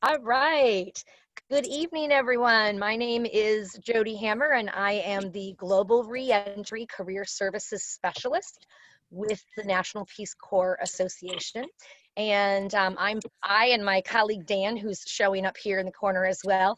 All right. Good evening, everyone. My name is Jodi Hammer, and I am the Global Reentry Career Services Specialist with the National Peace Corps Association. And I and my colleague Dan, who's showing up here in the corner as well,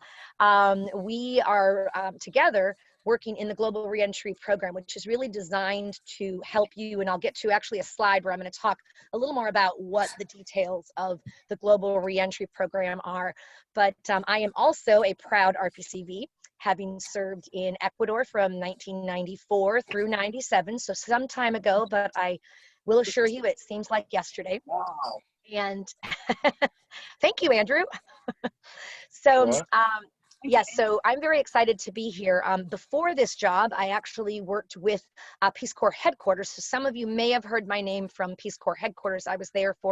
we are together working in the Global Reentry Program, which is really designed to help you. And I'll get to actually a slide where I'm going to talk a little more about what the details of the Global Reentry Program are. But I am also a proud RPCV, having served in Ecuador from 1994 through 97, so some time ago, but I will assure you it seems like yesterday. Wow. And thank you, Andrew. So What? yes, so I'm very excited to be here. Before this job, I actually worked with Peace Corps headquarters. So some of you may have heard my name from Peace Corps headquarters. I was there for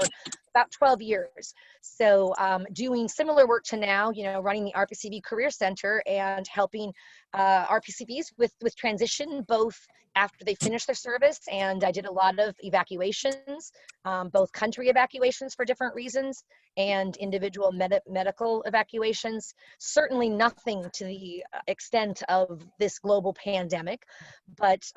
about 12 years. So doing similar work to now, running the RPCV Career Center and helping RPCVs with transition, both after they finish their service. And I did a lot of evacuations, both country evacuations for different reasons and individual medical evacuations. Certainly nothing to the extent of this global pandemic, but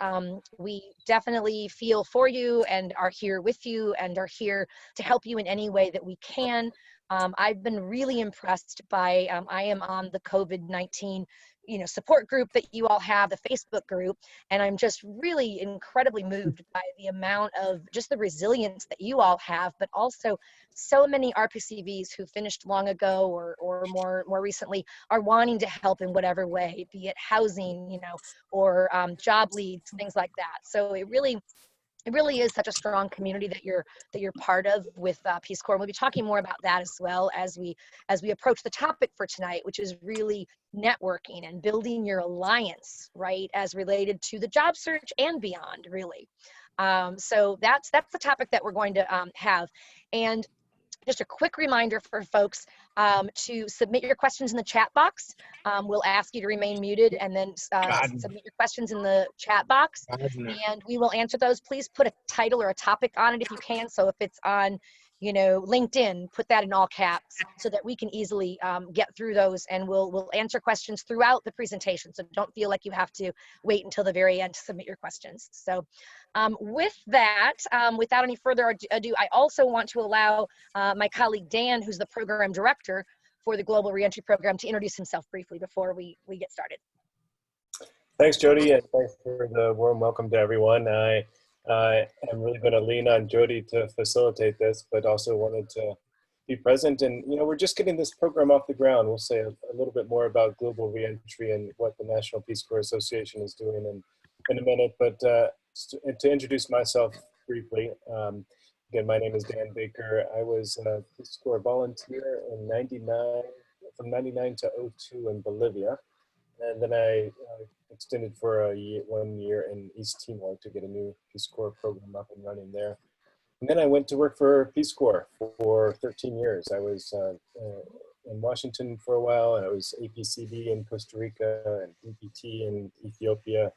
we definitely feel for you and are here with you and are here to help you in any way that we can. I've been really impressed by, I am on the COVID-19 support group that you all have, the Facebook group, and I'm just really incredibly moved by the amount of just the resilience that you all have, but also so many RPCVs who finished long ago or more recently are wanting to help in whatever way, be it housing, or job leads, things like that. So it really is such a strong community that you're part of with Peace Corps. And we'll be talking more about that as well as we approach the topic for tonight, which is really networking and building your alliance, right, as related to the job search and beyond, really. So that's the topic that we're going to have. And just a quick reminder for folks to submit your questions in the chat box. We'll ask you to remain muted and then submit your questions in the chat box, and we will answer those. Please put a title or a topic on it if you can. So if it's on, LinkedIn, put that in all caps so that we can easily get through those, and we'll answer questions throughout the presentation. So don't feel like you have to wait until the very end to submit your questions. So with that, without any further ado, I also want to allow my colleague Dan, who's the program director for the Global Reentry Program, to introduce himself briefly before we get started. Thanks, Jodi, and thanks for the warm welcome to everyone. I am really going to lean on Jodi to facilitate this, but also wanted to be present. And, we're just getting this program off the ground. We'll say a little bit more about global reentry and what the National Peace Corps Association is doing in a minute. But to introduce myself briefly, again, my name is Dan Baker. I was a Peace Corps volunteer in '99, from '99 to '02 in Bolivia. And then I extended for 1 year in East Timor to get a new Peace Corps program up and running there. And then I went to work for Peace Corps for 13 years. I was in Washington for a while, and I was APCD in Costa Rica and EPT in Ethiopia.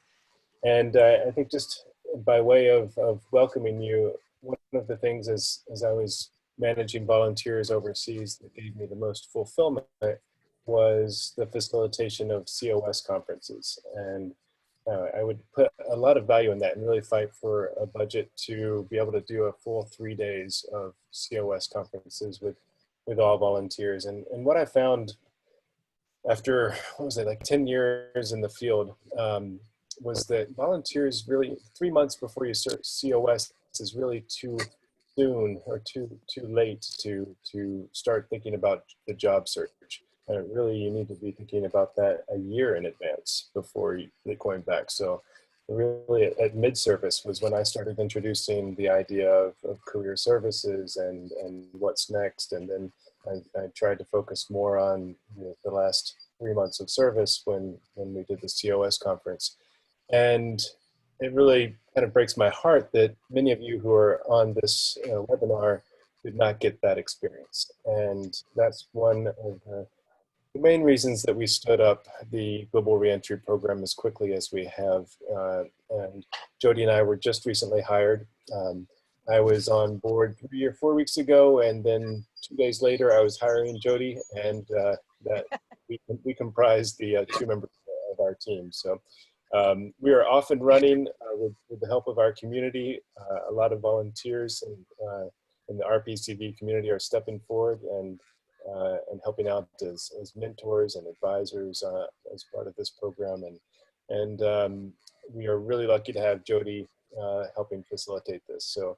And I think just by way of welcoming you, one of the things as I was managing volunteers overseas that gave me the most fulfillment was the facilitation of COS conferences. And I would put a lot of value in that and really fight for a budget to be able to do a full 3 days of COS conferences with all volunteers. And what I found after, like 10 years in the field, was that volunteers really, 3 months before you start COS is really too soon or too late to start thinking about the job search. Really, you need to be thinking about that a year in advance before you're going back. So really at mid-service was when I started introducing the idea of career services and what's next. And then I tried to focus more on the last 3 months of service when we did the COS conference. And it really kind of breaks my heart that many of you who are on this webinar did not get that experience. And that's one of the main reasons that we stood up the Global Reentry Program as quickly as we have. And Jodi and I were just recently hired. I was on board 3 or 4 weeks ago, and then 2 days later, I was hiring Jodi, and that we comprise the 2 members of our team. So we are off and running with the help of our community. A lot of volunteers in the RPCV community are stepping forward and helping out as mentors and advisors as part of this program. And we are really lucky to have Jodi helping facilitate this. So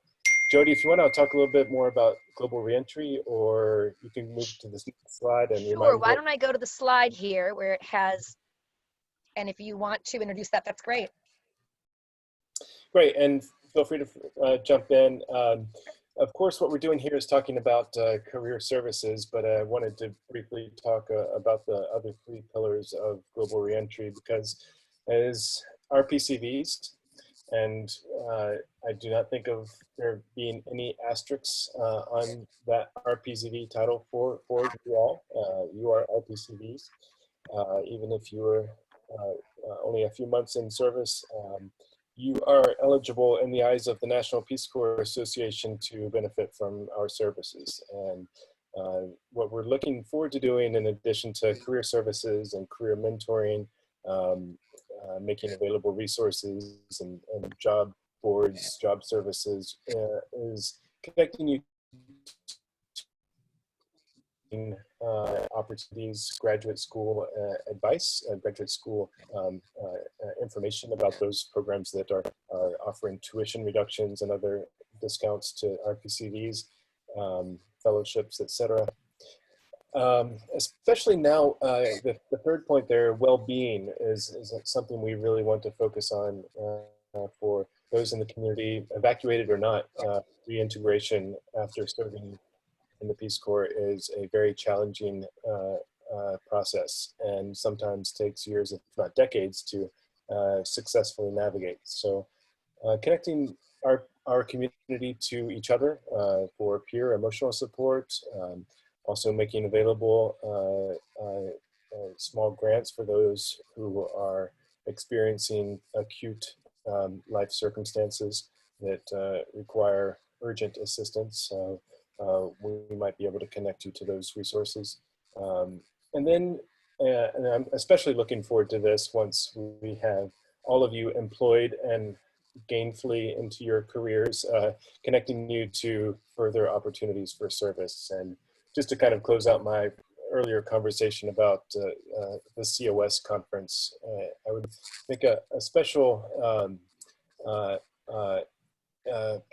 Jodi, if you want to talk a little bit more about global reentry, or you can move to this next slide and Sure, why don't I go to the slide here where it has, and if you want to introduce that, that's great. Great, and feel free to jump in. Of course, what we're doing here is talking about career services, but I wanted to briefly talk about the other 3 pillars of global reentry, because as RPCVs, and I do not think of there being any asterisks on that RPCV title for you all. You are RPCVs, even if you were only a few months in service. You are eligible in the eyes of the National Peace Corps Association to benefit from our services. And what we're looking forward to doing, in addition to career services and career mentoring, making available resources and job boards, job services, is connecting you opportunities, graduate school advice, graduate school information about those programs that are offering tuition reductions and other discounts to RPCVs, fellowships, etc. Especially now, the 3rd point there, well-being, is something we really want to focus on for those in the community, evacuated or not. Reintegration after serving in the Peace Corps is a very challenging process, and sometimes takes years, if not decades, to successfully navigate. So connecting our community to each other for peer emotional support, also making available small grants for those who are experiencing acute life circumstances that require urgent assistance. We might be able to connect you to those resources. And then, and I'm especially looking forward to this once we have all of you employed and gainfully into your careers, connecting you to further opportunities for service. And just to kind of close out my earlier conversation about the COS conference, I would make a special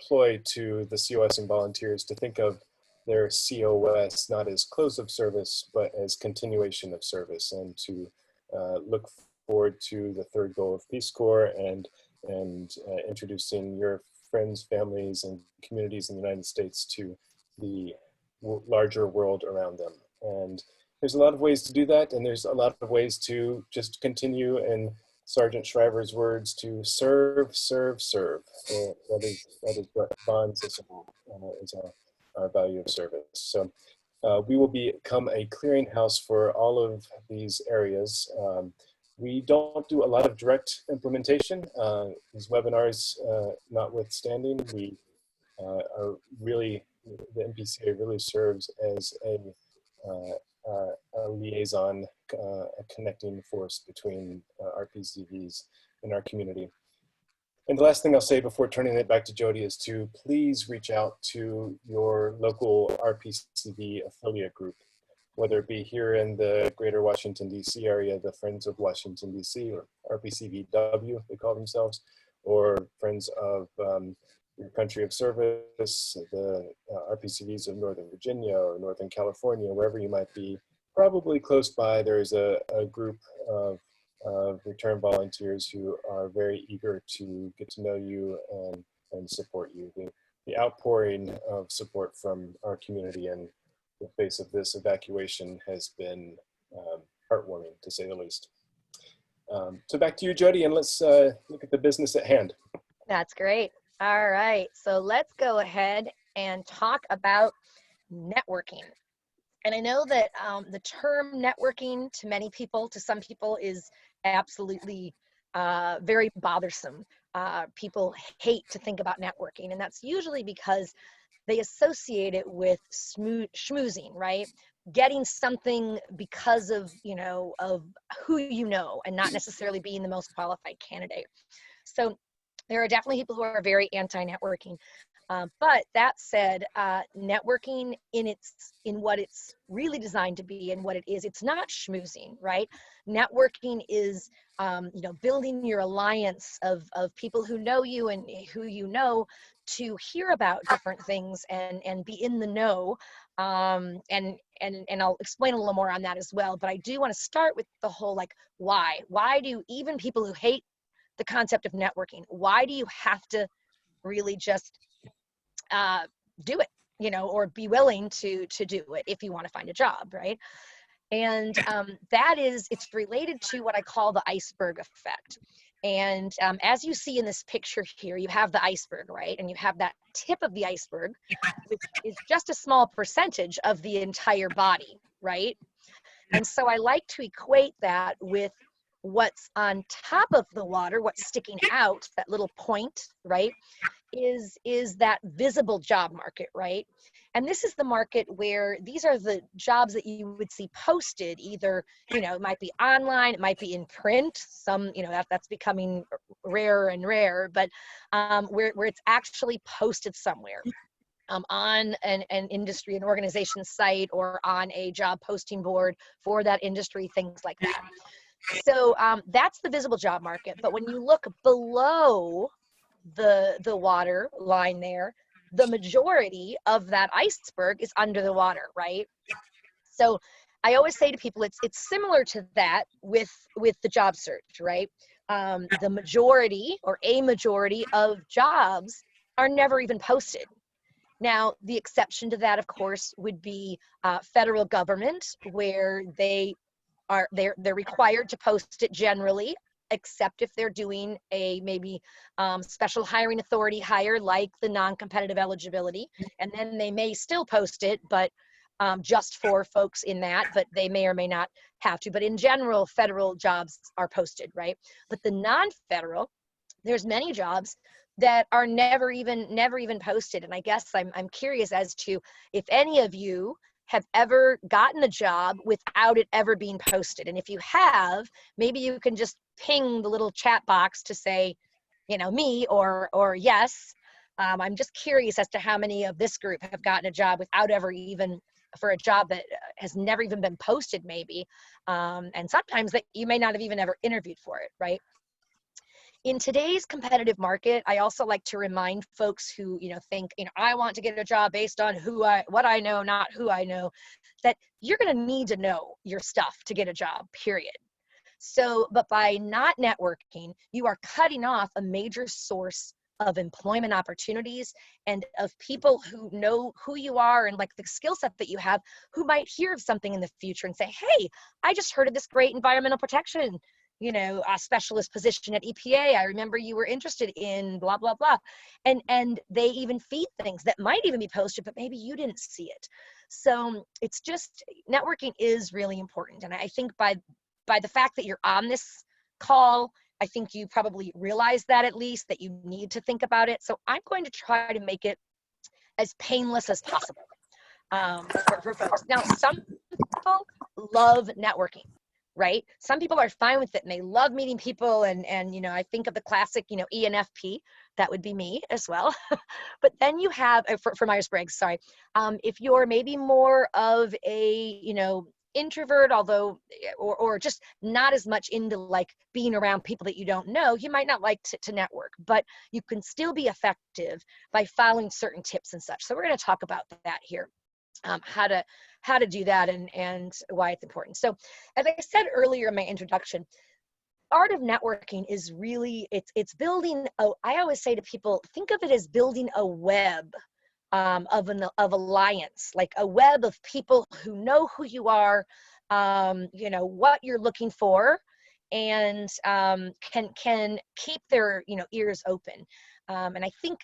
ploy to the COS and volunteers to think of their COS not as close of service, but as continuation of service, and to look forward to the 3rd goal of Peace Corps and introducing your friends, families, and communities in the United States to the larger world around them. And there's a lot of ways to do that, and there's a lot of ways to just continue, in Sergeant Shriver's words, to serve, serve, serve. That is what bonds us all, is our value of service. So we will become a clearinghouse for all of these areas. We don't do a lot of direct implementation. These webinars notwithstanding, we are really, the NPCA really serves as a liaison, a connecting force between RPCVs in our community. And the last thing I'll say before turning it back to Jodi is to please reach out to your local RPCV affiliate group, whether it be here in the greater Washington, D.C. area, the Friends of Washington, D.C., or RPCVW, they call themselves, or Friends of your country of service, the RPCVs of Northern Virginia or Northern California, wherever you might be. Probably close by, there is a group of return volunteers who are very eager to get to know you and support you. The outpouring of support from our community in the face of this evacuation has been heartwarming, to say the least. So back to you, Jodi, and let's look at the business at hand. That's great. All right, so let's go ahead and talk about networking. And I know that the term networking to many people, to some people, is absolutely very bothersome. People hate to think about networking, and that's usually because they associate it with schmoozing, right? Getting something because of, of who you know, and not necessarily being the most qualified candidate. So there are definitely people who are very anti-networking. But that said, networking in what it's really designed to be and what it is, it's not schmoozing, right? Networking is, building your alliance of people who know you and who you know, to hear about different things and be in the know. And I'll explain a little more on that as well. But I do want to start with the whole, like, why? Why do even people who hate the concept of networking, why do you have to really just do it, or be willing to do it if you want to find a job, right? And it's related to what I call the iceberg effect. And as you see in this picture here, you have the iceberg, right? And you have that tip of the iceberg, which is just a small percentage of the entire body, right? And so I like to equate that with what's on top of the water, what's sticking out, that little point, right? Is that visible job market, right? And this is the market where these are the jobs that you would see posted, either, it might be online, it might be in print, some, that's becoming rarer and rarer, but where it's actually posted somewhere. On an industry, an organization site, or on a job posting board for that industry, things like that. So that's the visible job market. But when you look below the water line there, the majority of that iceberg is under the water, right? So I always say to people, it's similar to that with the job search, right? The majority, or a majority of jobs, are never even posted. Now, the exception to that, of course, would be federal government, where they're required to post it generally, except if they're doing a maybe special hiring authority hire, like the non-competitive eligibility, and then they may still post it, but just for folks in that, but they may or may not have to. But in general, federal jobs are posted, right? But the non-federal, there's many jobs that are never even posted. And I guess I'm curious as to if any of you have ever gotten a job without it ever being posted. And if you have, maybe you can just ping the little chat box to say, me, or yes. I'm just curious as to how many of this group have gotten a job without ever even, for a job that has never even been posted, maybe. And sometimes that you may not have even ever interviewed for it, right? In today's competitive market, I also like to remind folks who, think, I want to get a job based on what I know, not who I know, that you're going to need to know your stuff to get a job, period. So, but by not networking, you are cutting off a major source of employment opportunities and of people who know who you are and like the skill set that you have, who might hear of something in the future and say, hey, I just heard of this great environmental protection a specialist position at EPA. I remember you were interested in blah, blah, blah. And they even feed things that might even be posted, but maybe you didn't see it. So it's just, networking is really important. And I think by the fact that you're on this call, I think you probably realize that, at least, that you need to think about it. So I'm going to try to make it as painless as possible for folks. Now, some people love networking, right? Some people are fine with it and they love meeting people, and I think of the classic, ENFP, that would be me as well. But then you have, for Myers-Briggs, sorry, if you're maybe more of a, introvert, although, or just not as much into like being around people that you don't know, you might not like to network, but you can still be effective by following certain tips and such. So we're going to talk about that here. How to do that and why it's important. So as I said earlier in my introduction, art of networking is really, it's building I always say to people, think of it as building a web of alliance, like a web of people who know who you are, what you're looking for, and can keep their ears open. And I think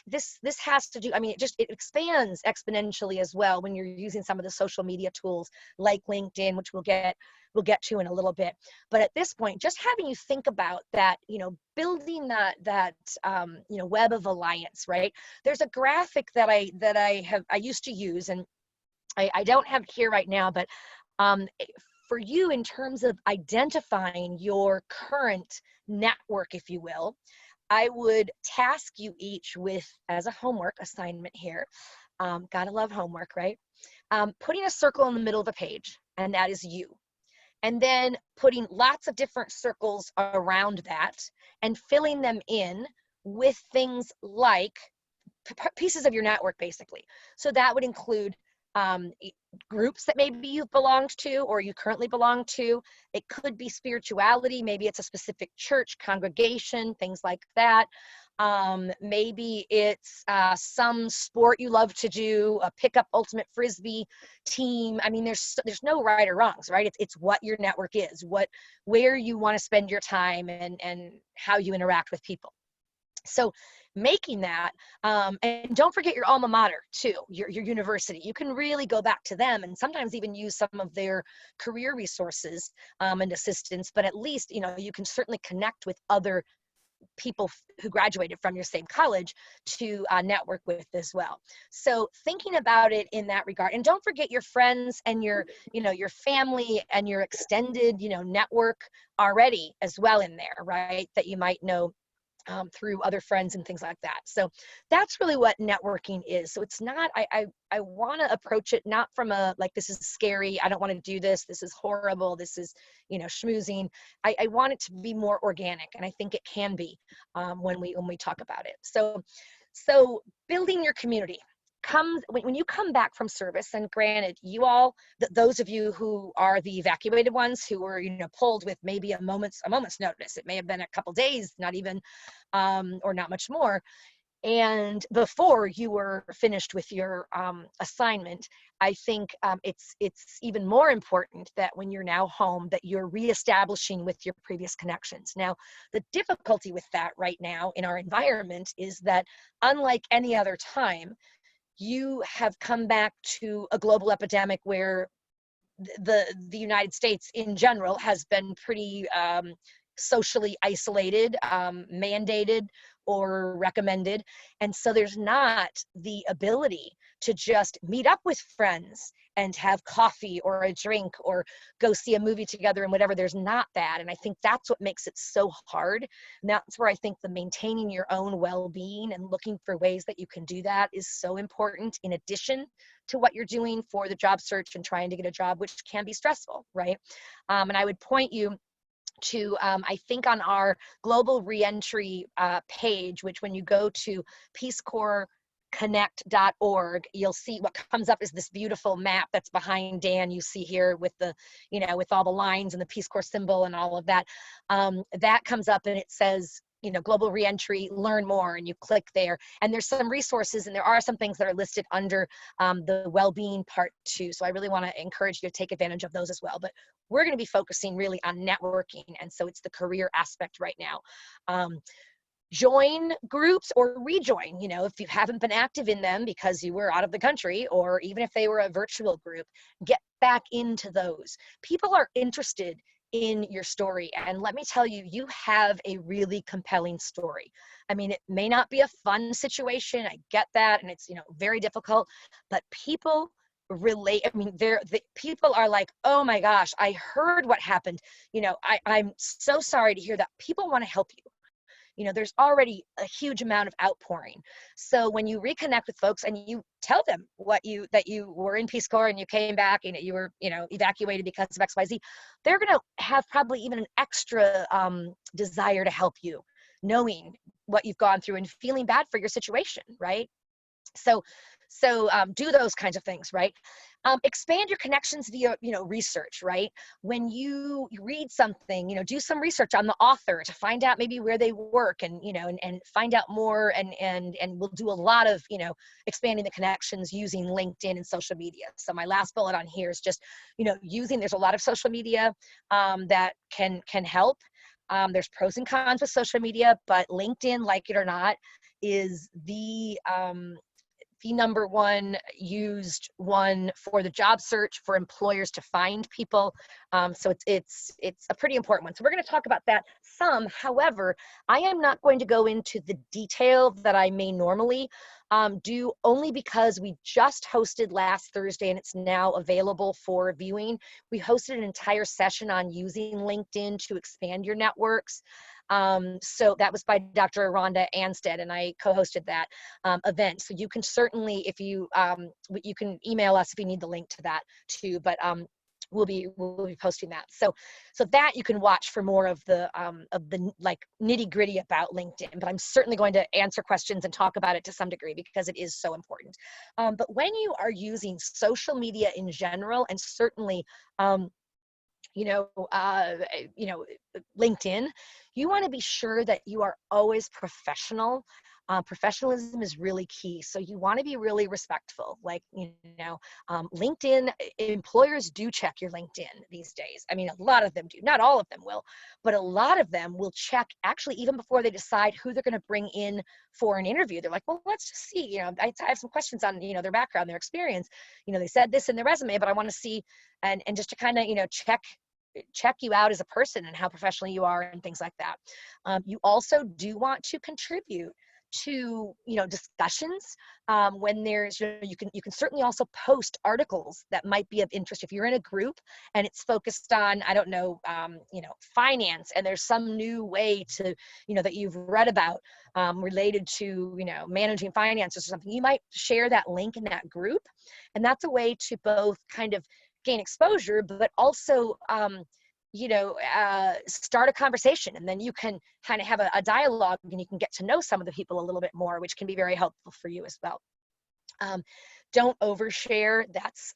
this has to do, I mean, it expands exponentially as well when you're using some of the social media tools like LinkedIn, which we'll get to in a little bit. But at this point, just having you think about that, building that web of alliance, right? There's a graphic that I used to use, and I don't have it here right now, but for you, in terms of identifying your current network, if you will, I would task you each with, as a homework assignment here, gotta love homework, right? Putting a circle in the middle of a page, and that is you. And then putting lots of different circles around that and filling them in with things like pieces of your network, basically. So that would include groups that maybe you've belonged to or you currently belong to. It could be spirituality. Maybe it's a specific church, congregation, things like that. Maybe it's some sport you love to do, a pickup ultimate frisbee team. I mean, there's no right or wrongs, right? It's what your network is, where you want to spend your time, and how you interact with people. So making that, and don't forget your alma mater too, your university. You can really go back to them and sometimes even use some of their career resources and assistance, but at least, you can certainly connect with other people who graduated from your same college to network with as well. So thinking about it in that regard, and don't forget your friends and your family and your extended, network already as well in there, right? That you might know through other friends and things like that. So that's really what networking is. So it's not, I want to approach it not from a, like, this is scary, I don't want to do this, this is horrible, this is, schmoozing. I want it to be more organic, and I think it can be when we talk about it. So building your community comes when you come back from service. And granted, you all, those of you who are the evacuated ones who were, pulled with maybe a moment's notice, it may have been a couple days, not even, or not much more. And before you were finished with your assignment, I think it's even more important that when you're now home, that you're reestablishing with your previous connections. Now, the difficulty with that right now in our environment is that, unlike any other time, you have come back to a global epidemic where the United States in general has been pretty socially isolated, mandated or recommended. And so there's not the ability to just meet up with friends and have coffee or a drink or go see a movie together and whatever. There's not that. And I think that's what makes it so hard. And that's where I think the maintaining your own well-being and looking for ways that you can do that is so important, in addition to what you're doing for the job search and trying to get a job, which can be stressful, right? And I would point you to, I think on our global reentry page, which when you go to peacecorpsconnect.org, you'll see what comes up is this beautiful map that's behind Dan. You see here with the, with all the lines and the Peace Corps symbol and all of that. That comes up and it says, global reentry, learn more, and you click there. And there's some resources, and there are some things that are listed under the well-being part too. So I really want to encourage you to take advantage of those as well. But we're going to be focusing really on networking. And so it's the career aspect right now. Join groups or rejoin, if you haven't been active in them because you were out of the country, or even if they were a virtual group, get back into those. People are interested in your story. And let me tell you, you have a really compelling story. I mean, it may not be a fun situation. I get that. And it's, very difficult, but people relate. I mean, the people are like, oh my gosh, I heard what happened. I'm so sorry to hear that. People want to help you. There's already a huge amount of outpouring. So when you reconnect with folks and you tell them that you were in Peace Corps and you came back and you were, evacuated because of XYZ, they're going to have probably even an extra desire to help you, knowing what you've gone through and feeling bad for your situation, right? So do those kinds of things, right? Expand your connections via, research, right? When you read something, do some research on the author to find out maybe where they work, and, and find out more, and we'll do a lot of, expanding the connections using LinkedIn and social media. So my last bullet on here is just, there's a lot of social media that can help. There's pros and cons with social media, but LinkedIn, like it or not, is the number one used one for the job search for employers to find people. So it's a pretty important one. So we're going to talk about that some. However, I am not going to go into the detail that I may normally do, only because we just hosted last Thursday and it's now available for viewing. We hosted an entire session on using LinkedIn to expand your networks. So that was by Dr. Rhonda Anstead, and I co-hosted that event. So you can certainly, if you can email us if you need the link to that too. But we'll be posting that. So that you can watch for more of the like nitty gritty about LinkedIn. But I'm certainly going to answer questions and talk about it to some degree because it is so important. But when you are using social media in general, and certainly LinkedIn, you want to be sure that you are always professional. Professionalism is really key. So you want to be really respectful. Like, LinkedIn, employers do check your LinkedIn these days. I mean, a lot of them do. Not all of them will, but a lot of them will check actually even before they decide who they're going to bring in for an interview. They're like, well, let's just see, I have some questions on, their background, their experience. They said this in their resume, but I want to see, and just to kind of, check you out as a person and how professional you are and things like that. You also do want to contribute to discussions when there's you can certainly also post articles that might be of interest if you're in a group and it's focused on, I don't know, finance, and there's some new way to that you've read about related to managing finances or something. You might share that link in that group, and that's a way to both kind of gain exposure, but also start a conversation, and then you can kind of have a dialogue, and you can get to know some of the people a little bit more, which can be very helpful for you as well. Don't overshare. That's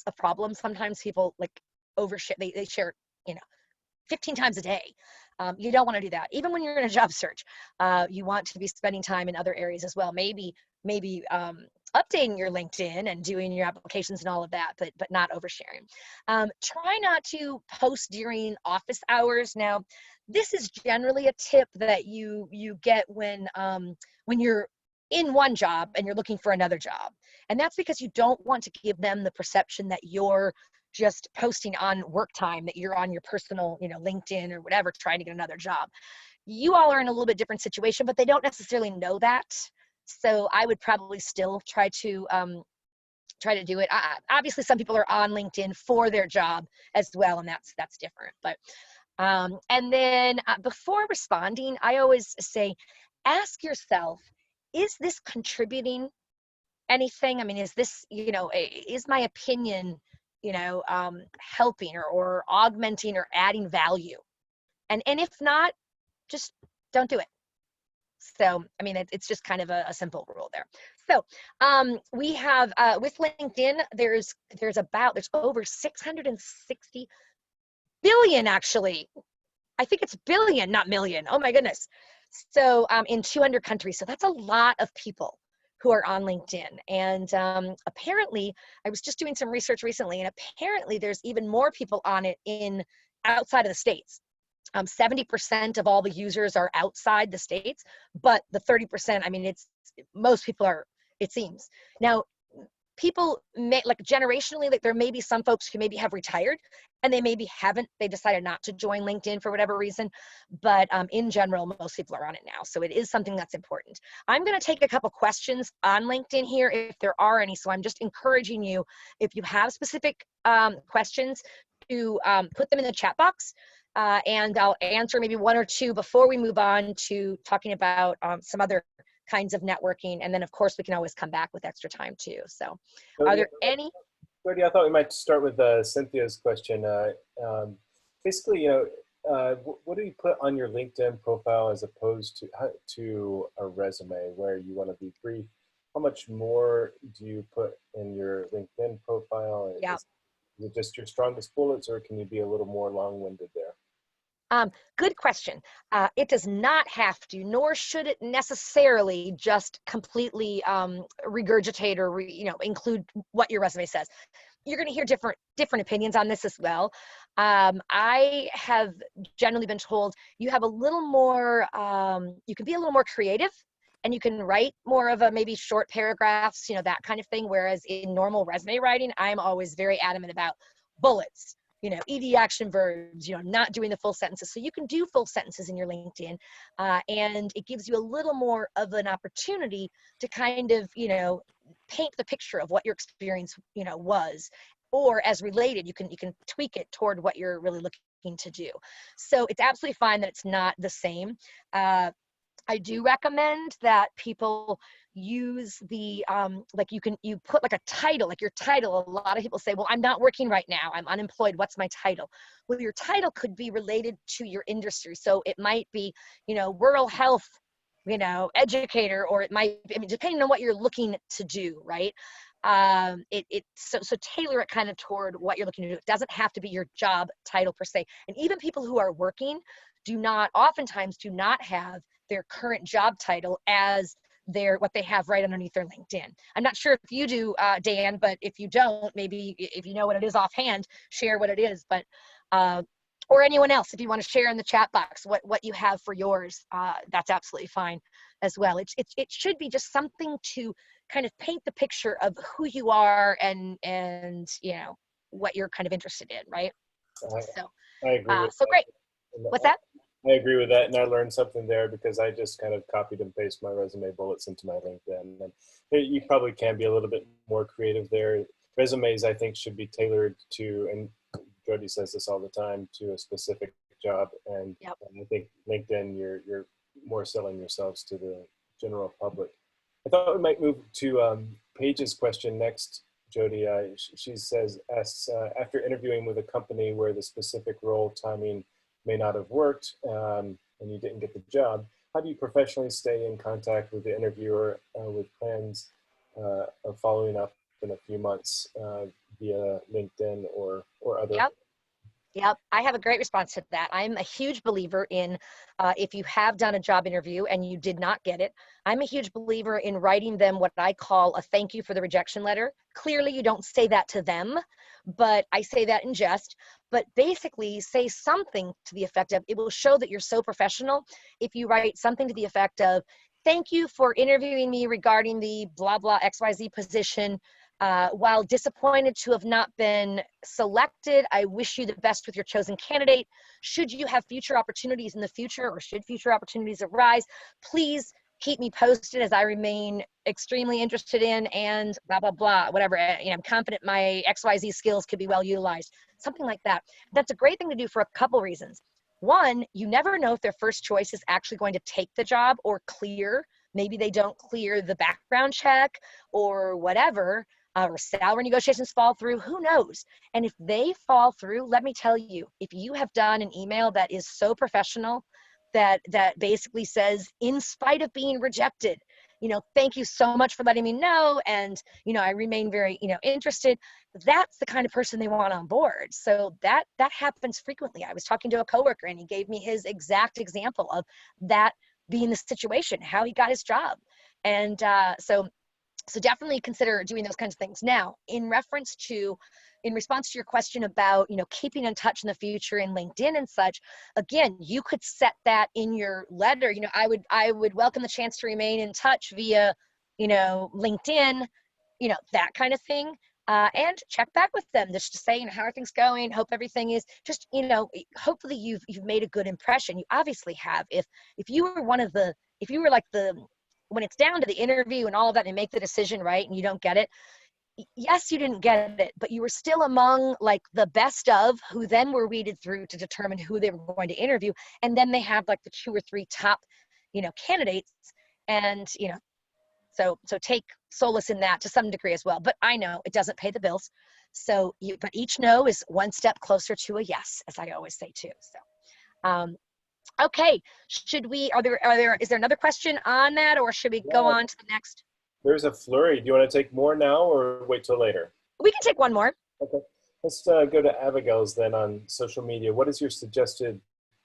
a problem. Sometimes people like overshare. They share 15 times a day. You don't want to do that. Even when you're in a job search, you want to be spending time in other areas as well. Maybe updating your LinkedIn and doing your applications and all of that, but not oversharing. Try not to post during office hours. Now, this is generally a tip that you get when you're in one job and you're looking for another job. And that's because you don't want to give them the perception that you're just posting on work time, that you're on your personal, LinkedIn or whatever, trying to get another job. You all are in a little bit different situation, but they don't necessarily know that. So I would probably still try to do it. Obviously, some people are on LinkedIn for their job as well, and that's different. But and then before responding, I always say, ask yourself, is this contributing anything? I mean, is this, is my opinion, helping or augmenting or adding value? And if not, just don't do it. So, I mean, it's just kind of a simple rule there. So we have, with LinkedIn, there's over 660 billion, actually. I think it's billion, not million. Oh my goodness. So in 200 countries. So that's a lot of people who are on LinkedIn. And apparently, I was just doing some research recently, and apparently there's even more people on it outside of the States. 70% of all the users are outside the States, but the 30%, I mean, most people are, it seems. Now, people may, like generationally, like there may be some folks who maybe have retired and they decided not to join LinkedIn for whatever reason, but in general, most people are on it now. So it is something that's important. I'm gonna take a couple questions on LinkedIn here if there are any. So I'm just encouraging you, if you have specific questions, to put them in the chat box. And I'll answer maybe one or two before we move on to talking about some other kinds of networking. And then, of course, we can always come back with extra time, too. So are there any? Jodi, I thought we might start with Cynthia's question. Basically, what do you put on your LinkedIn profile as opposed to a resume where you want to be brief? How much more do you put in your LinkedIn profile? Yeah. Is it just your strongest bullets, or can you be a little more long-winded there? Good question. It does not have to, nor should it necessarily just completely regurgitate or include what your resume says. You're going to hear different opinions on this as well. I have generally been told you have a little more, you can be a little more creative and you can write more of a maybe short paragraphs, that kind of thing. Whereas in normal resume writing, I'm always very adamant about bullets, ED action verbs, not doing the full sentences. So you can do full sentences in your LinkedIn, and it gives you a little more of an opportunity to kind of, paint the picture of what your experience, was, or as related, you can tweak it toward what you're really looking to do. So it's absolutely fine that it's not the same. I do recommend that people use the, like you put like a title, like your title. A lot of people say, well, I'm not working right now, I'm unemployed, what's my title? Well, your title could be related to your industry. So it might be, rural health, educator, or it might be, depending on what you're looking to do, right? So tailor it kind of toward what you're looking to do. It doesn't have to be your job title per se. And even people who are working oftentimes do not have their current job title as what they have right underneath their LinkedIn. I'm not sure if you do, Dan, but if you don't, maybe if you know what it is offhand, share what it is. But or anyone else, if you want to share in the chat box what you have for yours, that's absolutely fine as well. It should be just something to kind of paint the picture of who you are and what you're kind of interested in, right? I agree with so that. great. What's that? I agree with that, and I learned something there because I just kind of copied and pasted my resume bullets into my LinkedIn. And you probably can be a little bit more creative there. Resumes, I think, should be tailored to, and Jodi says this all the time, to a specific job. And, Yep. and I think LinkedIn, you're more selling yourselves to the general public. I thought we might move to Paige's question next, Jodi. She asks, after interviewing with a company where the specific role timing may not have worked and you didn't get the job, how do you professionally stay in contact with the interviewer with plans of following up in a few months via LinkedIn or other? Yep. Yep, I have a great response to that. I'm a huge believer in if you have done a job interview and you did not get it, I'm a huge believer in writing them what I call a thank you for the rejection letter. Clearly, you don't say that to them, but I say that in jest. But basically, say something to the effect of, it will show that you're so professional if you write something to the effect of, thank you for interviewing me regarding the blah, blah, XYZ position. While disappointed to have not been selected, I wish you the best with your chosen candidate. Should you have future opportunities in the future, or should future opportunities arise, please keep me posted as I remain extremely interested in and blah, blah, blah, whatever. I'm confident my XYZ skills could be well utilized. Something like that. That's a great thing to do for a couple reasons. One, you never know if their first choice is actually going to take the job or clear. Maybe they don't clear the background check or whatever. Or salary negotiations fall through, who knows? And if they fall through, let me tell you, if you have done an email that is so professional that basically says, in spite of being rejected, thank you so much for letting me know, and I remain very interested, that's the kind of person they want on board. So that happens frequently. I was talking to a coworker and he gave me his exact example of that being the situation, how he got his job. And so definitely consider doing those kinds of things. Now, in response to your question about, keeping in touch in the future in LinkedIn and such, again, you could set that in your letter. I would welcome the chance to remain in touch via, LinkedIn, that kind of thing. And check back with them just to say, how are things going? Hope everything is just, hopefully you've made a good impression. You obviously have. If you were when it's down to the interview and all of that, and you make the decision, right, and you don't get it, yes, you didn't get it, but you were still among like the best of, who then were weeded through to determine who they were going to interview. And then they have like the 2 or 3 top, candidates. And, so take solace in that to some degree as well. But I know it doesn't pay the bills. But each no is one step closer to a yes, as I always say too. So, okay, is there another question on that, or should we go on to the next? There's a flurry. Do you want to take more now or wait till later? We can take one more. Okay. Let's go to Abigail's then on social media. What is your suggested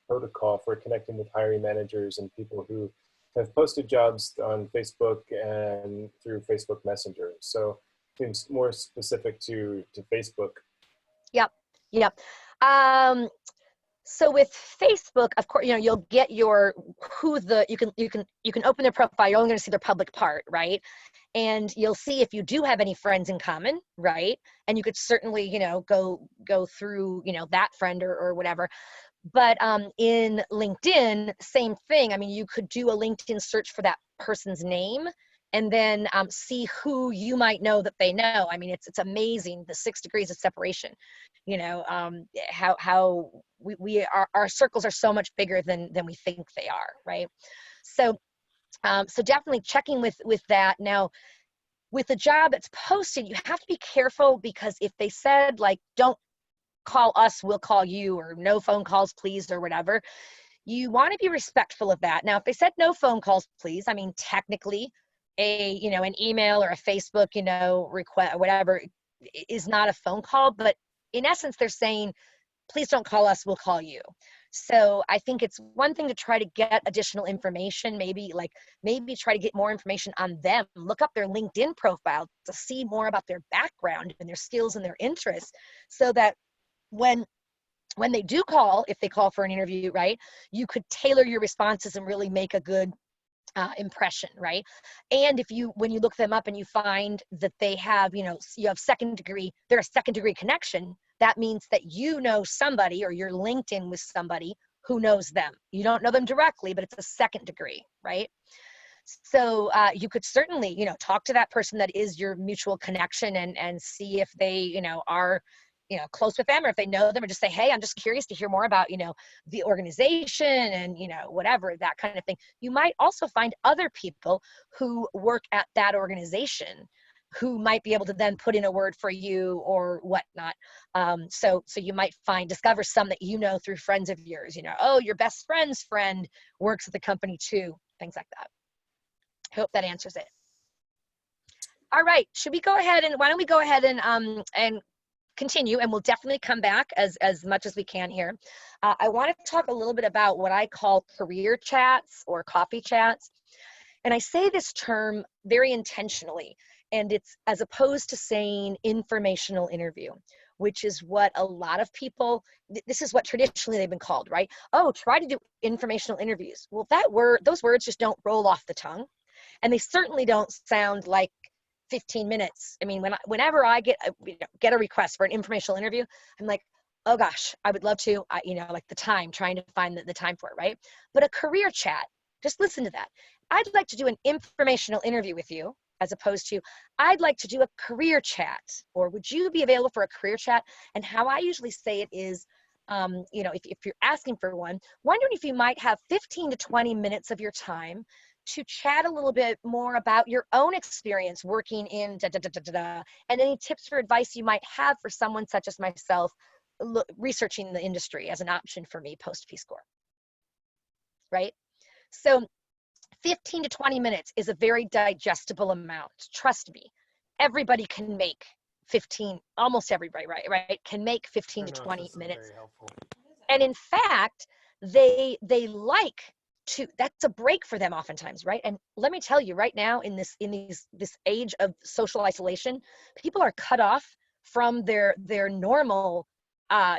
protocol for connecting with hiring managers and people who have posted jobs on Facebook and through Facebook Messenger? So seems more specific to Facebook. Yep. So with Facebook, of course, you'll get your you can open their profile. You're only going to see their public part, right? And you'll see if you do have any friends in common, right? And you could certainly, go through, that friend or whatever. But in LinkedIn, same thing. I mean, you could do a LinkedIn search for that person's name and then see who you might know that they know. I mean, it's amazing, the 6 degrees of separation, how our circles are so much bigger than we think they are, right? So so definitely checking with that. Now, with a job that's posted, you have to be careful, because if they said, like, don't call us, we'll call you, or no phone calls, please, or whatever, you want to be respectful of that. Now, if they said no phone calls, please, I mean, technically an email or a Facebook, request, whatever, is not a phone call, but in essence, they're saying, please don't call us, we'll call you. So I think it's one thing to try to get additional information, maybe try to get more information on them, look up their LinkedIn profile to see more about their background and their skills and their interests, so that when they do call, if they call for an interview, right, you could tailor your responses and really make a good impression, right? And when you look them up and you find that they have, you have they're a second degree connection, that means that you know somebody, or you're linked in with somebody who knows them. You don't know them directly, but it's a second degree, right? So you could certainly, talk to that person that is your mutual connection, and see if they, are close with them, or if they know them, or just say, hey, I'm just curious to hear more about, the organization and, whatever, that kind of thing. You might also find other people who work at that organization who might be able to then put in a word for you or whatnot. So you might discover some that through friends of yours, oh, your best friend's friend works at the company too, things like that. I hope that answers it. All right, why don't we go ahead and continue, and we'll definitely come back as much as we can here. I want to talk a little bit about what I call career chats or coffee chats. And I say this term very intentionally, and it's as opposed to saying informational interview, which is what a lot of people, this is what traditionally they've been called, right? Oh, try to do informational interviews. Well, those words just don't roll off the tongue. And they certainly don't sound like 15 minutes. I mean, whenever I get a request for an informational interview, I'm like, oh gosh, I would love to, like trying to find the time for it, right? But a career chat, just listen to that. I'd like to do an informational interview with you, as opposed to, I'd like to do a career chat, or would you be available for a career chat? And how I usually say it is, if you're asking for one, wondering if you might have 15 to 20 minutes of your time to chat a little bit more about your own experience working in and any tips or advice you might have for someone such as myself researching the industry as an option for me post Peace Corps, right? So 15 to 20 minutes is a very digestible amount. Trust me, everybody can make 15, almost everybody, right, can make 15 to 20 minutes. And in fact, they like to, that's a break for them oftentimes, right? And let me tell you, right now in this age of social isolation, people are cut off from their normal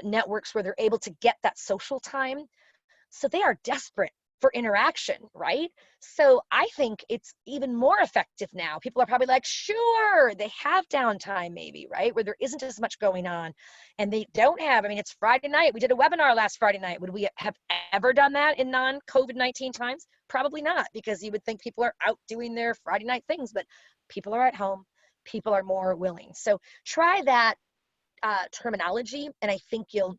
networks where they're able to get that social time. So they are desperate for interaction, right? So I think it's even more effective now. People are probably like, sure, they have downtime maybe, right? Where there isn't as much going on, and they don't have, I mean, it's Friday night. We did a webinar last Friday night. Would we have ever done that in non-COVID-19 times? Probably not, because you would think people are out doing their Friday night things, but people are at home. People are more willing. So try that terminology, and I think you'll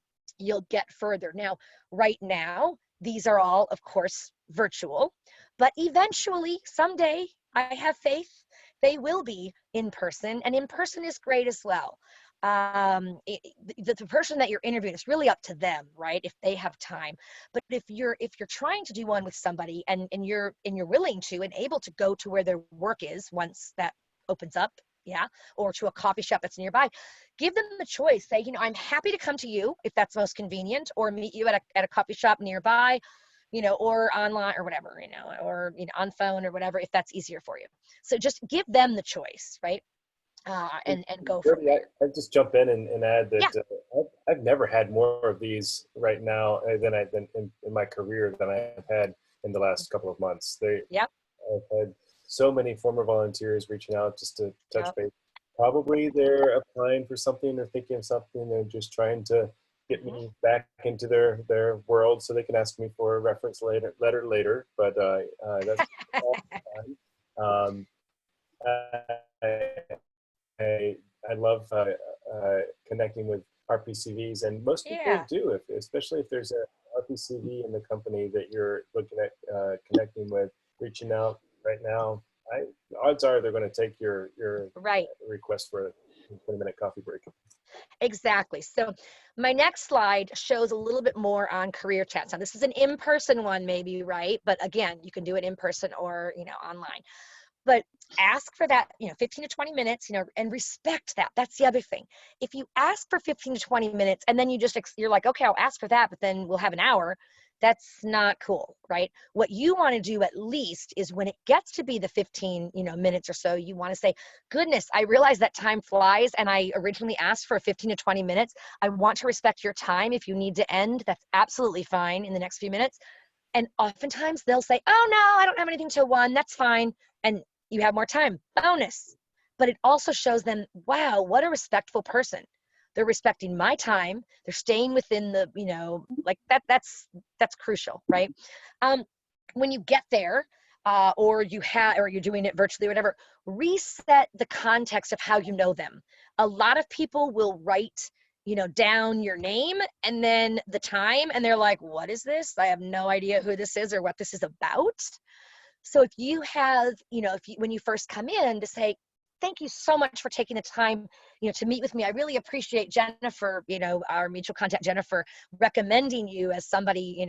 get further. Now, right now, these are all, of course, virtual, but eventually, someday, I have faith, they will be in person, and in person is great as well. The person that you're interviewing, it's really up to them, right? If they have time. But if you're trying to do one with somebody and you're willing to and able to go to where their work is once that opens up, yeah, or to a coffee shop that's nearby, give them the choice. Say, I'm happy to come to you if that's most convenient, or meet you at a coffee shop nearby, or online or whatever, or on phone or whatever, if that's easier for you. So just give them the choice, right? and go from Jody, there. I just jump in and add Yeah. that I've never had more of these right now than I've been in my career than I've had in the last couple of months. Yep. I've had so many former volunteers reaching out just to touch Yep. base. Probably they're applying for something or thinking of something. They're just trying to get Hmm. me back into their world so they can ask me for a reference letter later. But that's all fine. I, I, I love connecting with RPCVs, and most people Yeah. do, especially if there's a RPCV in the company that you're looking at connecting with, reaching out right now. Odds are they're going to take your Right. request for a 20-minute coffee break. Exactly. So my next slide shows a little bit more on career chats. Now this is an in-person one maybe, right? But again, you can do it in person or, online. But ask for that, 15 to 20 minutes, and respect that. That's the other thing. If you ask for 15 to 20 minutes and then you're like, okay, I'll ask for that, but then we'll have an hour, that's not cool, right? What you want to do at least is when it gets to be the 15, minutes or so, you want to say, goodness, I realize that time flies and I originally asked for 15 to 20 minutes. I want to respect your time. If you need to end, that's absolutely fine in the next few minutes. And oftentimes they'll say, oh no, I don't have anything till 1, that's fine. And you have more time, bonus. But it also shows them, wow, what a respectful person. They're respecting my time. They're staying within the, like that's crucial, right? Um, when you get there, or you're doing it virtually or whatever, reset the context of how you know them. A lot of people will write down your name and then the time, and they're like, what is this? I have no idea who this is or what this is about. So if you have, when you first come in, to say, thank you so much for taking the time, to meet with me. I really appreciate Jennifer, our mutual contact, Jennifer, recommending you as somebody,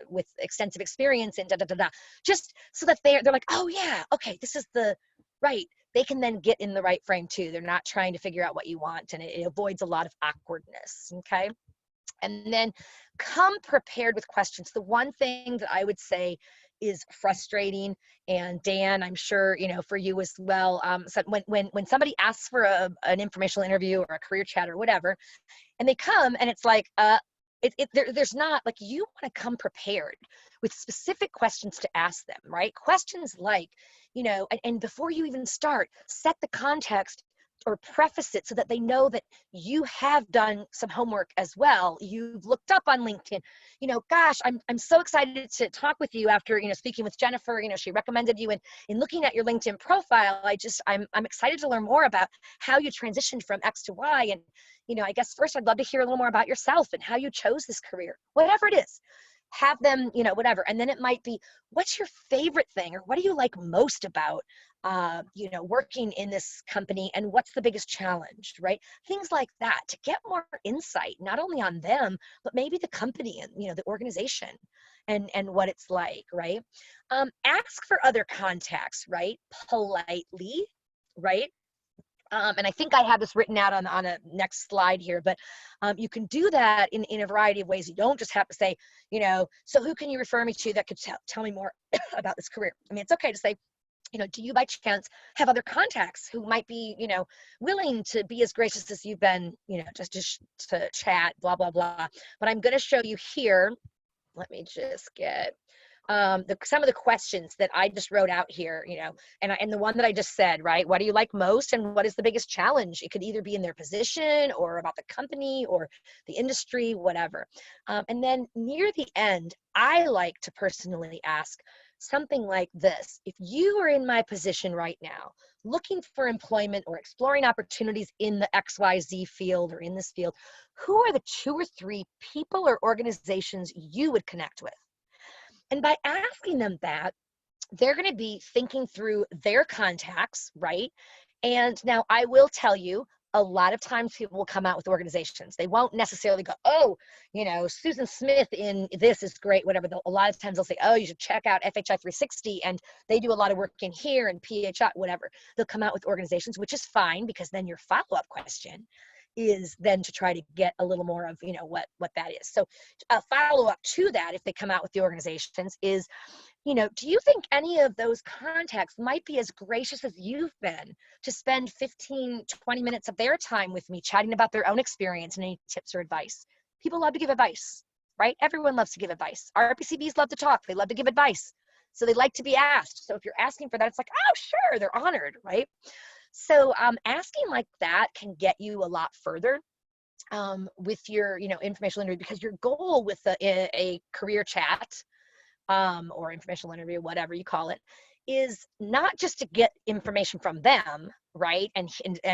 with extensive experience in da, da, da, da. Just so that they're like, oh yeah, okay, this is the right. They can then get in the right frame too. They're not trying to figure out what you want, and it avoids a lot of awkwardness. Okay. And then come prepared with questions. The one thing that I would say is frustrating, and Dan, I'm sure, for you as well. So when somebody asks for an informational interview or a career chat or whatever, and they come and it's like, there's not, like, you want to come prepared with specific questions to ask them, right? Questions like, and before you even start, set the context or preface it so that they know that you have done some homework as well. You've looked up on LinkedIn. Gosh, I'm so excited to talk with you after, speaking with Jennifer. She recommended you, and in looking at your LinkedIn profile, I'm excited to learn more about how you transitioned from X to Y. And, I guess first I'd love to hear a little more about yourself and how you chose this career, whatever it is. Have them, whatever. And then it might be, what's your favorite thing, or what do you like most about working in this company, and what's the biggest challenge, right? Things like that, to get more insight, not only on them, but maybe the company and, the organization and what it's like, right? Ask for other contacts, right? Politely, right? And I think I have this written out on a next slide here, but you can do that in a variety of ways. You don't just have to say, so who can you refer me to that could tell me more about this career? I mean, it's okay to say, do you by chance have other contacts who might be, willing to be as gracious as you've been, just to chat, blah, blah, blah. But I'm going to show you here. Let me just get some of the questions that I just wrote out here, and the one that I just said, right? What do you like most, and what is the biggest challenge? It could either be in their position or about the company or the industry, whatever. And then near the end, I like to personally ask something like this: if you are in my position right now, looking for employment or exploring opportunities in the XYZ field or in this field, who are the 2 or 3 people or organizations you would connect with? And by asking them that, they're going to be thinking through their contacts, right? And now I will tell you, a lot of times people will come out with organizations. They won't necessarily go, oh, Susan Smith in this is great, whatever. A lot of times they'll say, oh, you should check out FHI 360, and they do a lot of work in here, and PHI, whatever. They'll come out with organizations, which is fine, because then your follow-up question is then to try to get a little more of, what that is. So a follow-up to that, if they come out with the organizations, is do you think any of those contacts might be as gracious as you've been to spend 15, 20 minutes of their time with me chatting about their own experience and any tips or advice? People love to give advice, right? Everyone loves to give advice. RPCBs love to talk. They love to give advice. So they like to be asked. So if you're asking for that, it's like, oh, sure, they're honored, right? So asking like that can get you a lot further with your, informational interview, because your goal with a career chat or informational interview, whatever you call it, is not just to get information from them, right, and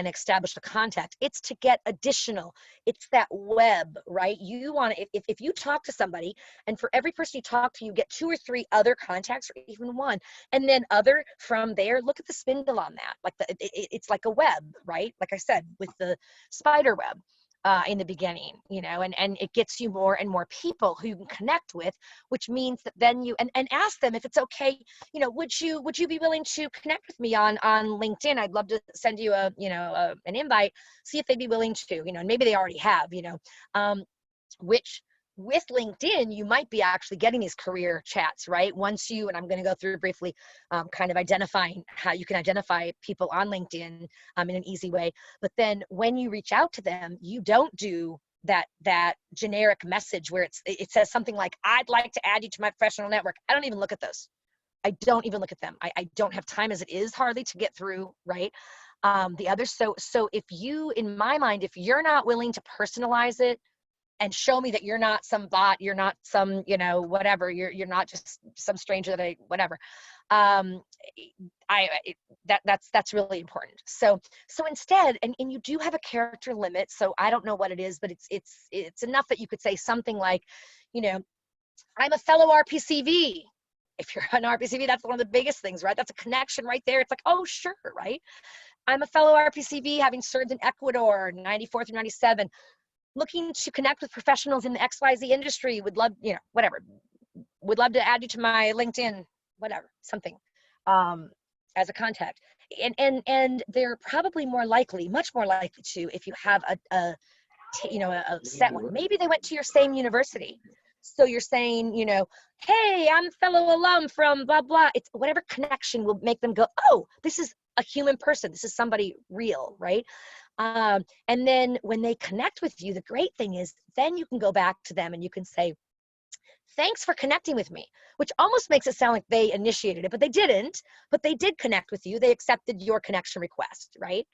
establish a contact. It's to get additional. It's that web, right? You want to, if you talk to somebody, and for every person you talk to, you get 2 or 3 other contacts, or even one, and then other from there. Look at the spindle on that. Like it's like a web, right? Like I said, with the spider web. In the beginning, and it gets you more and more people who you can connect with, which means that then you, and ask them if it's okay, would you be willing to connect with me on LinkedIn? I'd love to send you an invite, see if they'd be willing to, and maybe they already have, which with LinkedIn, you might be actually getting these career chats, right? Once you, and I'm going to go through briefly, kind of identifying how you can identify people on LinkedIn in an easy way. But then when you reach out to them, you don't do that generic message where it says something like, I'd like to add you to my professional network. I don't even look at those. I don't even look at them. I don't have time as it is hardly to get through, right? The other, so if you, in my mind, if you're not willing to personalize it, and show me that you're not some bot, you're not some, whatever, you're not just some stranger that whatever. That's really important. So instead, and you do have a character limit, so I don't know what it is, but it's enough that you could say something like, I'm a fellow RPCV. If you're an RPCV, that's one of the biggest things, right? That's a connection right there. It's like, oh, sure, right? I'm a fellow RPCV, having served in Ecuador, 94 through 97. Looking to connect with professionals in the XYZ industry, would love, whatever, would love to add you to my LinkedIn, whatever, something, as a contact. And they're probably more likely, much more likely to, if you have a set one. Maybe they went to your same university. So you're saying, hey, I'm a fellow alum from blah, blah. It's whatever connection will make them go, oh, this is a human person. This is somebody real, right? And then when they connect with you, the great thing is then you can go back to them and you can say, thanks for connecting with me, which almost makes it sound like they initiated it, but they didn't, but they did connect with you. They accepted your connection request, right?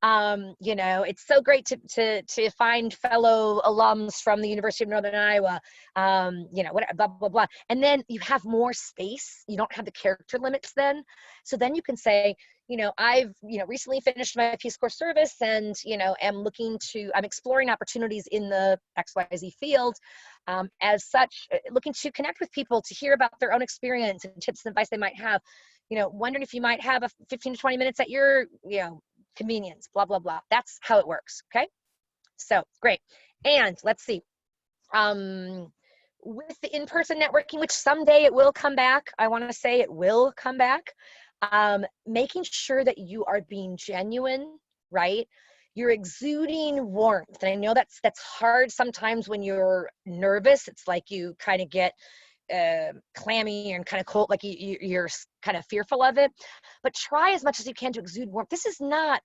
It's so great to find fellow alums from the University of Northern Iowa, whatever, blah, blah, blah. And then you have more space. You don't have the character limits then. So then you can say, I've, recently finished my Peace Corps service and, I'm exploring opportunities in the XYZ field. As such, looking to connect with people to hear about their own experience and tips and advice they might have, wondering if you might have a 15 to 20 minutes at your, convenience, blah, blah, blah. That's how it works. Okay. So great. And let's see, with the in-person networking, which someday it will come back. I want to say it will come back. Making sure that you are being genuine, right? You're exuding warmth. And I know that's hard sometimes when you're nervous. It's like you kind of get clammy and kind of cold, like you're kind of fearful of it, but try as much as you can to exude warmth. This is not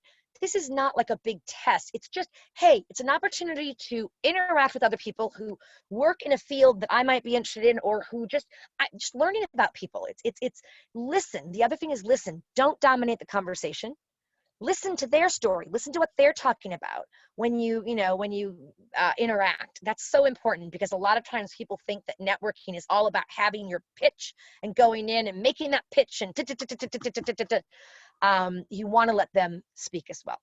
like a big test. It's just, hey, it's an opportunity to interact with other people who work in a field that I might be interested in, or who just learning about people. It's listen. The other thing is listen. Don't dominate the conversation. Listen to their story. Listen to what they're talking about when you interact. That's so important, because a lot of times people think that networking is all about having your pitch and going in and making that pitch and you want to let them speak as well.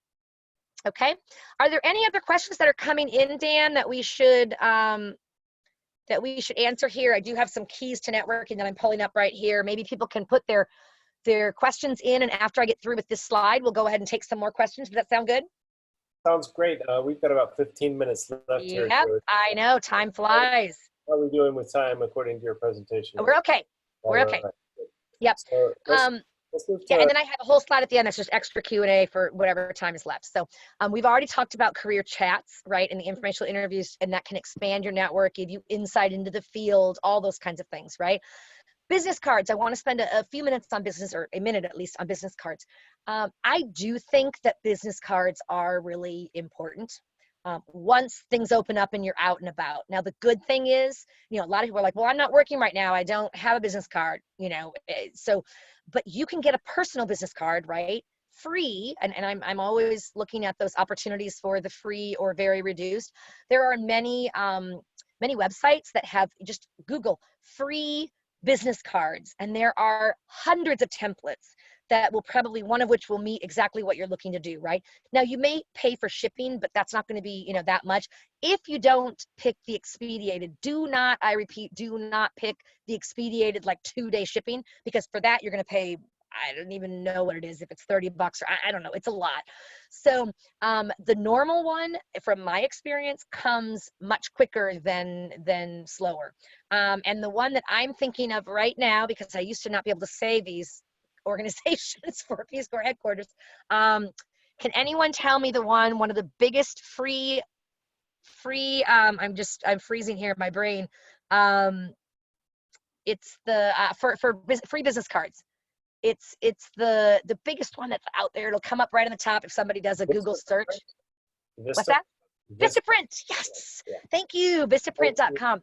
Okay. Are there any other questions that are coming in, Dan, that we should answer here? I do have some keys to networking that I'm pulling up right here. Maybe people can put their questions in, and after I get through with this slide, we'll go ahead and take some more questions. Does that sound good? Sounds great. We've got about 15 minits left here. Yep, I know, time flies. How are we doing with time according to your presentation? We're okay. We're okay. Right. Yep. So let's move to, yeah, and then I have a whole slide at the end that's just extra Q&A for whatever time is left. So we've already talked about career chats, right, and the informational interviews, and that can expand your network, give you insight into the field, all those kinds of things, right? Business cards. I want to spend a few minutes on business, or a minute at least, on business cards. I do think that business cards are really important. Once things open up and you're out and about. Now, the good thing is, a lot of people are like, well, I'm not working right now, I don't have a business card, so, but you can get a personal business card, right? Free, and I'm always looking at those opportunities for the free or very reduced. There are many websites that have, just Google free business cards, and there are hundreds of templates that will probably, one of which will meet exactly what you're looking to do, right? Now, you may pay for shipping, but that's not going to be, that much. If you don't pick the expedited, I repeat, do not pick the expedited, like 2-day shipping, because for that, you're going to pay, I don't even know what it is, if it's $30 or I don't know, it's a lot. So the normal one, from my experience, comes much quicker than slower. And the one that I'm thinking of right now, because I used to not be able to say these organizations for Peace Corps headquarters, can anyone tell me one of the biggest free I'm freezing here in my brain, it's the free business cards. It's the biggest one that's out there. It'll come up right on the top if somebody does a Google search. What's that? Vistaprint. Yes. Yeah. Thank you. Vistaprint.com.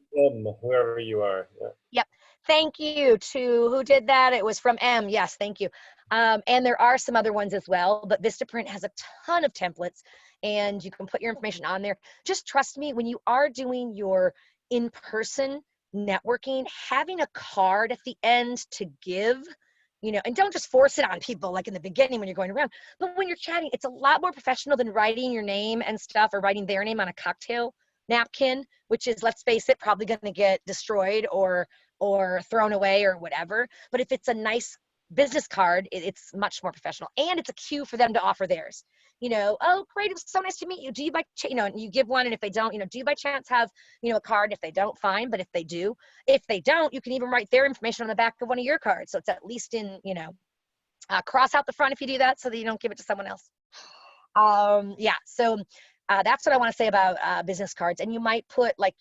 Whoever you are. Yeah. Yep. Thank you to who did that. It was from M. Yes. Thank you. And there are some other ones as well, but Vistaprint has a ton of templates and you can put your information on there. Just trust me, when you are doing your in-person networking, having a card at the end to give, and don't just force it on people like in the beginning when you're going around, but when you're chatting, it's a lot more professional than writing your name and stuff, or writing their name on a cocktail napkin, which is, let's face it, probably going to get destroyed or thrown away or whatever. But if it's a nice business card, it's much more professional, and it's a cue for them to offer theirs. Oh, great, it was so nice to meet you. Do you by, and you give one, and if they don't, do you by chance have, a card? If they don't, fine. But if they do, you can even write their information on the back of one of your cards. So it's at least in, cross out the front if you do that, so that you don't give it to someone else. Yeah, so that's what I want to say about business cards. And you might put like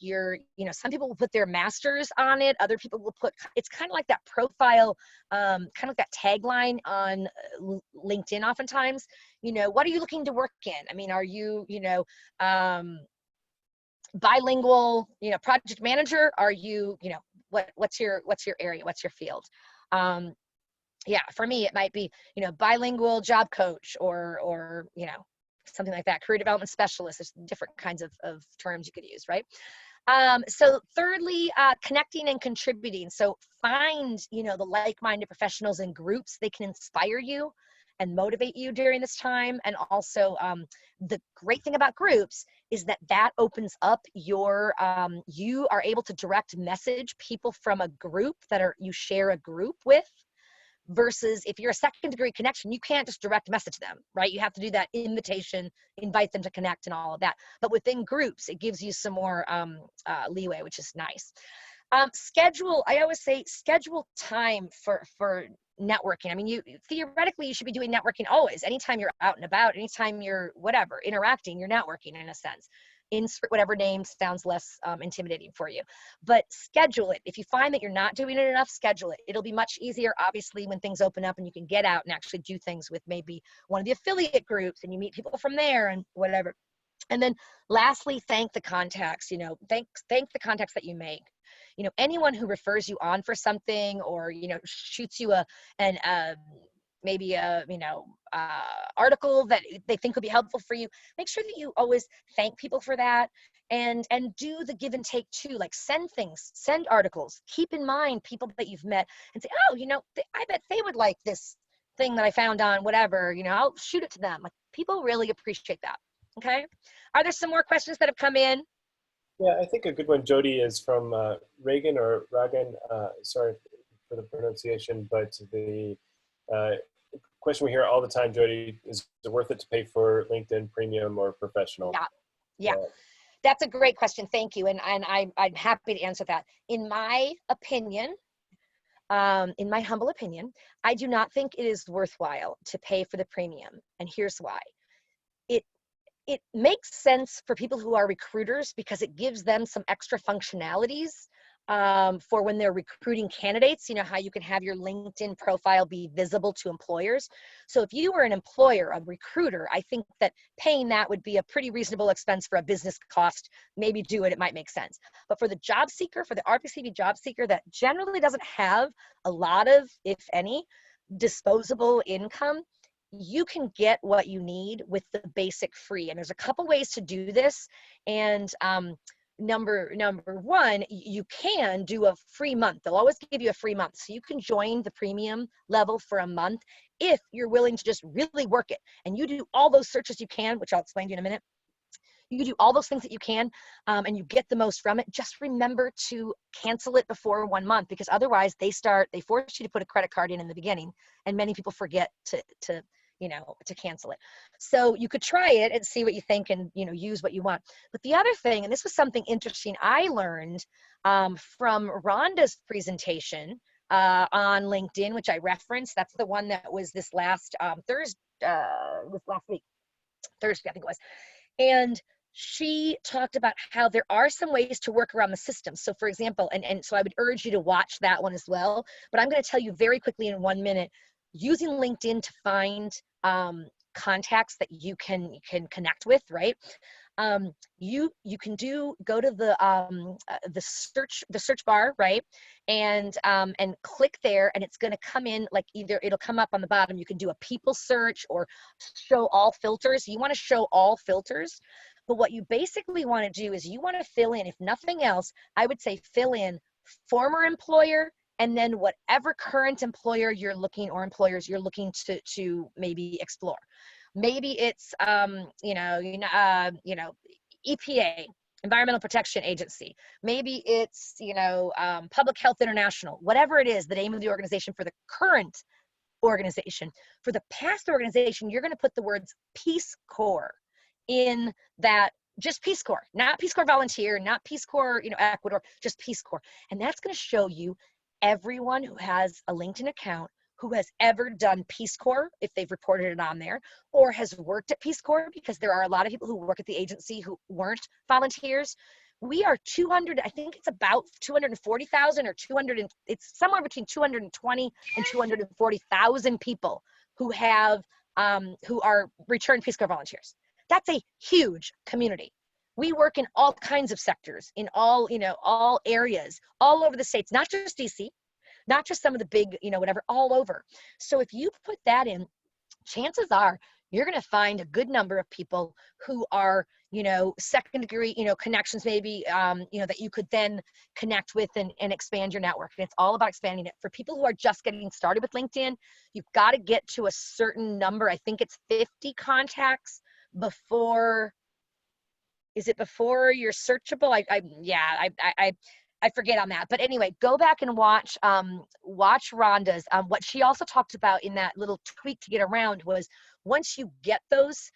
some people will put their masters on it. Other people will put, it's kind of like that profile, kind of like that tagline on LinkedIn oftentimes. What are you looking to work in? I mean, are you, bilingual, project manager? Are you, what's your area? What's your field? Yeah, for me, it might be, bilingual job coach or something like that, career development specialist. There's different kinds of terms you could use, right? So thirdly, connecting and contributing. So find, the like-minded professionals and groups. They can inspire you and motivate you during this time. And also, the great thing about groups is that opens up your, you are able to direct message people from a group you share a group with. Versus if you're a second degree connection, you can't just direct message them, right? You have to do that invitation, invite them to connect and all of that. But within groups, it gives you some more leeway, which is nice. I always say schedule time for networking. I mean, theoretically, you should be doing networking always. Anytime you're out and about, anytime you're interacting, you're networking in a sense. Insert whatever name sounds less intimidating for you, but schedule it. If you find that you're not doing it enough, schedule it. It'll be much easier, obviously, when things open up and you can get out and actually do things with maybe one of the affiliate groups and you meet people from there and whatever. And then lastly, thank the contacts, thank the contacts that you make. Anyone who refers you on for something or, shoots you maybe a article that they think would be helpful for you, make sure that you always thank people for that and do the give and take too. Like send articles, keep in mind people that you've met and say, oh, I bet they would like this thing that I found on whatever, I'll shoot it to them. Like people really appreciate that. Okay, are there some more questions that have come in? Yeah, I think a good one, Jodi, is from Reagan or Ragan. Sorry for the pronunciation, but the question we hear all the time, Jodi, is it worth it to pay for LinkedIn Premium or Professional? Yeah. That's a great question. Thank you. And I'm happy to answer that. In my opinion, in my humble opinion, I do not think it is worthwhile to pay for the premium. And here's why. It makes sense for people who are recruiters because it gives them some extra functionalities for when they're recruiting candidates, you know, how you can have your LinkedIn profile be visible to employers. So if you were an employer, a recruiter, I think that paying that would be a pretty reasonable expense for a business cost. Maybe do it, it might make sense. But for the job seeker, for the RPCV job seeker that generally doesn't have a lot of, if any, disposable income, you can get what you need with the basic free. And there's a couple ways to do this. And number one, you can do a free month. They'll always give you a free month. So you can join the premium level for a month if you're willing to just really work it. And you do all those searches you can, which I'll explain to you in a minute. You do all those things that you can, and you get the most from it. Just remember to cancel it before 1 month, because otherwise they force you to put a credit card in the beginning, and many people forget to cancel it. So you could try it and see what you think, and use what you want. But the other thing, and this was something interesting I learned from Rhonda's presentation on LinkedIn, which I referenced. That's the one that was this last Thursday, this last week, Thursday, I think it was. And she talked about how there are some ways to work around the system. So for example, and so I would urge you to watch that one as well, but I'm going to tell you very quickly in 1 minute, using LinkedIn to find contacts that you can connect with, right? You can go to the search bar, right? And click there, and it's going to come in, like, either it'll come up on the bottom. You can do a people search or show all filters. You want to show all filters. But what you basically want to do is you want to fill in, if nothing else, I would say fill in former employer, and then whatever current employer you're looking, or employers you're looking to maybe explore. Maybe it's EPA, Environmental Protection Agency. Maybe it's Public Health International. Whatever it is, the name of the organization for the current organization. For the past organization, you're going to put the words Peace Corps in that. Just Peace Corps, not Peace Corps volunteer, not Peace Corps, Ecuador, just Peace Corps. And that's going to show you everyone who has a LinkedIn account who has ever done Peace Corps, if they've reported it on there, or has worked at Peace Corps, because there are a lot of people who work at the agency who weren't volunteers. We are 200, I think it's about 240,000 or 200, it's somewhere between 220 and 240,000 people who are returned Peace Corps volunteers. That's a huge community. We work in all kinds of sectors, in all areas, all over the states, not just DC, not just some of the big, whatever, all over. So if you put that in, chances are you're going to find a good number of people who are, second degree, connections maybe, that you could then connect with and expand your network. And it's all about expanding it. For people who are just getting started with LinkedIn, you've got to get to a certain number. I think it's 50 contacts before, is it before you're searchable? I forget on that. But anyway, go back and watch Rhonda's. What she also talked about in that little tweak to get around was, once you get those,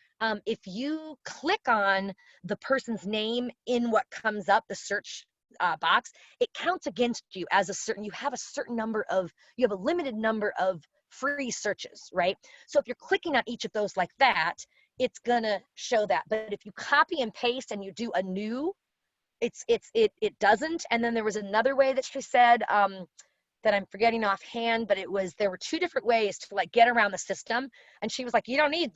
if you click on the person's name in what comes up, the search box, it counts against you as you have a limited number of free searches, right? So if you're clicking on each of those like that, it's gonna show that. But if you copy and paste and you do a new, it doesn't. And then there was another way that she said that I'm forgetting offhand, but there were two different ways to get around the system. And she was like, you don't need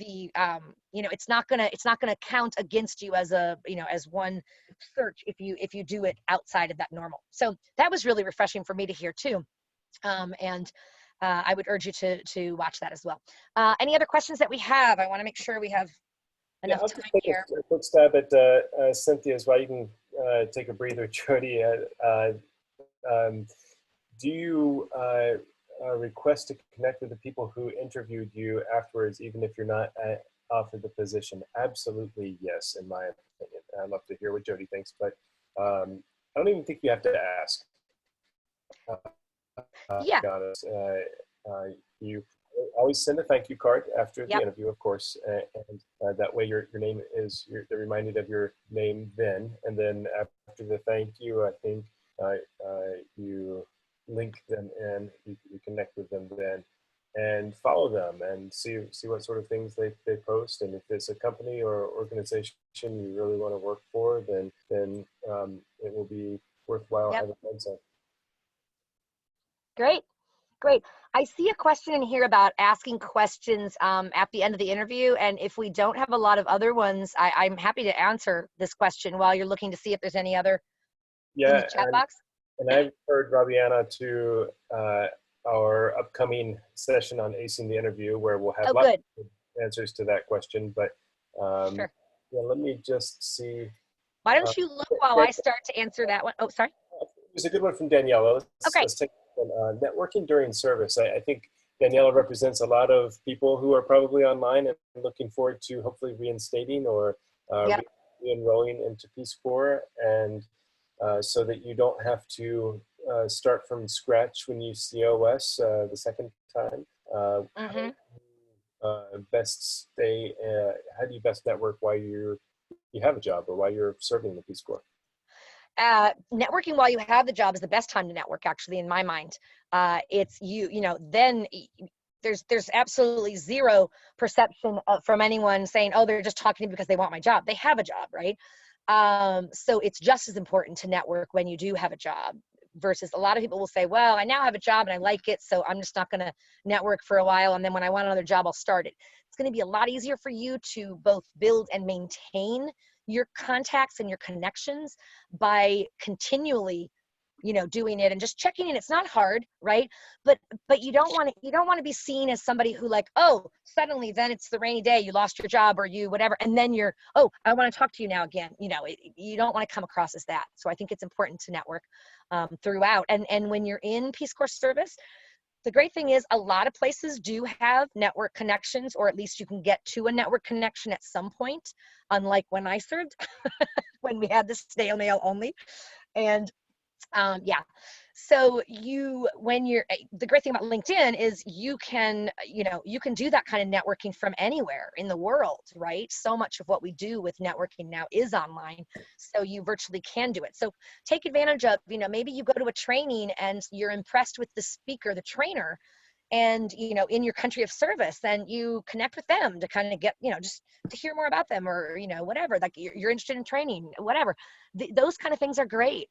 it's not gonna count against you as as one search if you do it outside of that normal. So that was really refreshing for me to hear too. And I would urge you to watch that as well. Any other questions that we have? I want to make sure we have enough I'll time just take here. a quick stab at Cynthia as well. You can take a breather, Jodi. Do you request to connect with the people who interviewed you afterwards, even if you're not offered the position? Absolutely yes, in my opinion. I'd love to hear what Jodi thinks, but I don't even think you have to ask. Yeah. You always send a thank you card after the Yep. interview, of course, and that way your name is, they're reminded of your name then. And then after the thank you, I think you link them in, you connect with them then, and follow them and see what sort of things they post. And if it's a company or organization you really want to work for, then it will be worth worthwhile Yep. having done so. Great. Great. I see a question in here about asking questions at the end of the interview. And if we don't have a lot of other ones, I'm happy to answer this question while you're looking to see if there's any other in the Yeah, chat box. and I've heard Rabiana to our upcoming session on acing the interview, where we'll have Oh, lots good. of answers to that question. But Sure. yeah, let me just see. Why Uh, don't you look while I start to answer that one? Oh, sorry. There's a good one from Daniela. Okay. Let's take one. Networking during service. I think Daniela represents a lot of people who are probably online and looking forward to hopefully reinstating or Yep. re-enrolling into Peace Corps, and so that you don't have to start from scratch when you COS the second time. Mm-hmm. Best stay. How do you best network while you have a job or while you're serving the Peace Corps? Networking while you have the job is the best time to network, actually, in my mind. It's then there's absolutely zero perception from anyone saying, oh, they're just talking to me because they want my job. They have a job, right? So it's just as important to network when you do have a job, versus a lot of people will say, well, I now have a job and I like it, so I'm just not going to network for a while, and then when I want another job, I'll start it. It's going to be a lot easier for you to both build and maintain your contacts and your connections by continually doing it and just checking in. It's not hard, right? But you don't want to be seen as somebody who, like, oh, suddenly then it's the rainy day, you lost your job or you whatever, and then you're, oh, I want to talk to you now again. You don't want to come across as that. So I think it's important to network throughout. And when you're in Peace Corps service, the great thing is a lot of places do have network connections, or at least you can get to a network connection at some point, unlike when I served, when we had the snail mail only. And yeah, so the great thing about LinkedIn is you can do that kind of networking from anywhere in the world, right? So much of what we do with networking now is online, so you virtually can do it. So take advantage of, maybe you go to a training and you're impressed with the speaker, the trainer, and in your country of service, then you connect with them to kind of get just to hear more about them, or whatever, like you're interested in training, whatever. Those kind of things are great.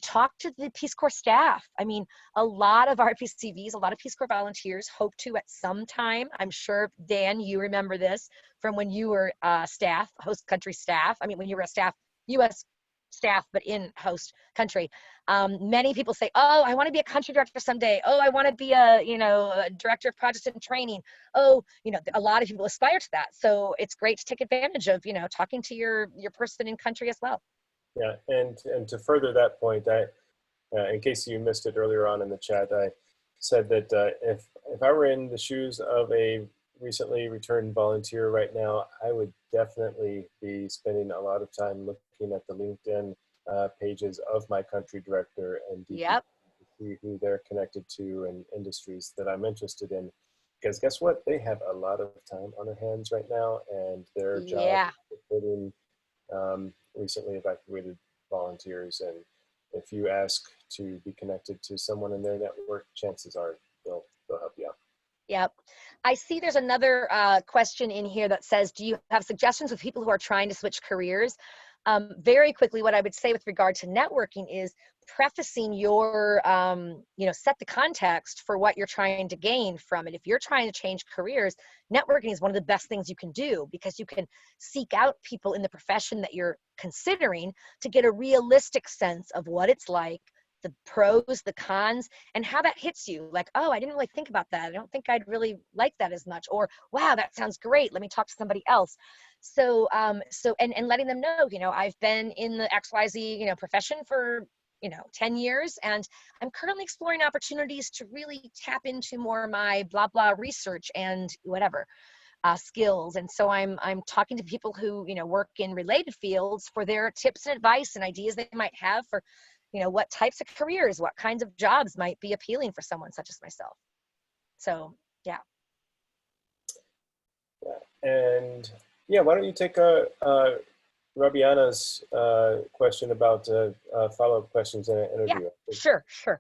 Talk to the Peace Corps staff. I mean, a lot of RPCVs, a lot of Peace Corps volunteers hope to at some time, I'm sure, Dan, you remember this from when you were staff, host country staff. I mean, when you were a staff, U.S. staff, but in host country. Many people say, oh, I want to be a country director someday. Oh, I want to be a director of projects and training. Oh, a lot of people aspire to that. So it's great to take advantage of, talking to your person in country as well. Yeah, and to further that point, in case you missed it earlier on in the chat, I said that if I were in the shoes of a recently returned volunteer right now, I would definitely be spending a lot of time looking at the LinkedIn pages of my country director and Yep. to see who they're connected to and industries that I'm interested in. Because guess what? They have a lot of time on their hands right now, and their job is supporting recently evacuated volunteers. And if you ask to be connected to someone in their network, chances are they'll help you out. Yep. I see there's another question in here that says, do you have suggestions with people who are trying to switch careers? Very quickly, what I would say with regard to networking is prefacing your, set the context for what you're trying to gain from it. If you're trying to change careers, networking is one of the best things you can do, because you can seek out people in the profession that you're considering to get a realistic sense of what it's like, the pros, the cons, and how that hits you. Like, oh, I didn't really think about that. I don't think I'd really like that as much. Or, wow, that sounds great. Let me talk to somebody else. So, and letting them know, I've been in the XYZ, profession for, 10 years, and I'm currently exploring opportunities to really tap into more of my blah, blah research and whatever skills. And so I'm talking to people who, work in related fields for their tips and advice and ideas they might have for, what types of careers, what kinds of jobs might be appealing for someone such as myself. So, yeah. And yeah, why don't you take Rabiana's question about follow-up questions in an interview? Yeah, sure.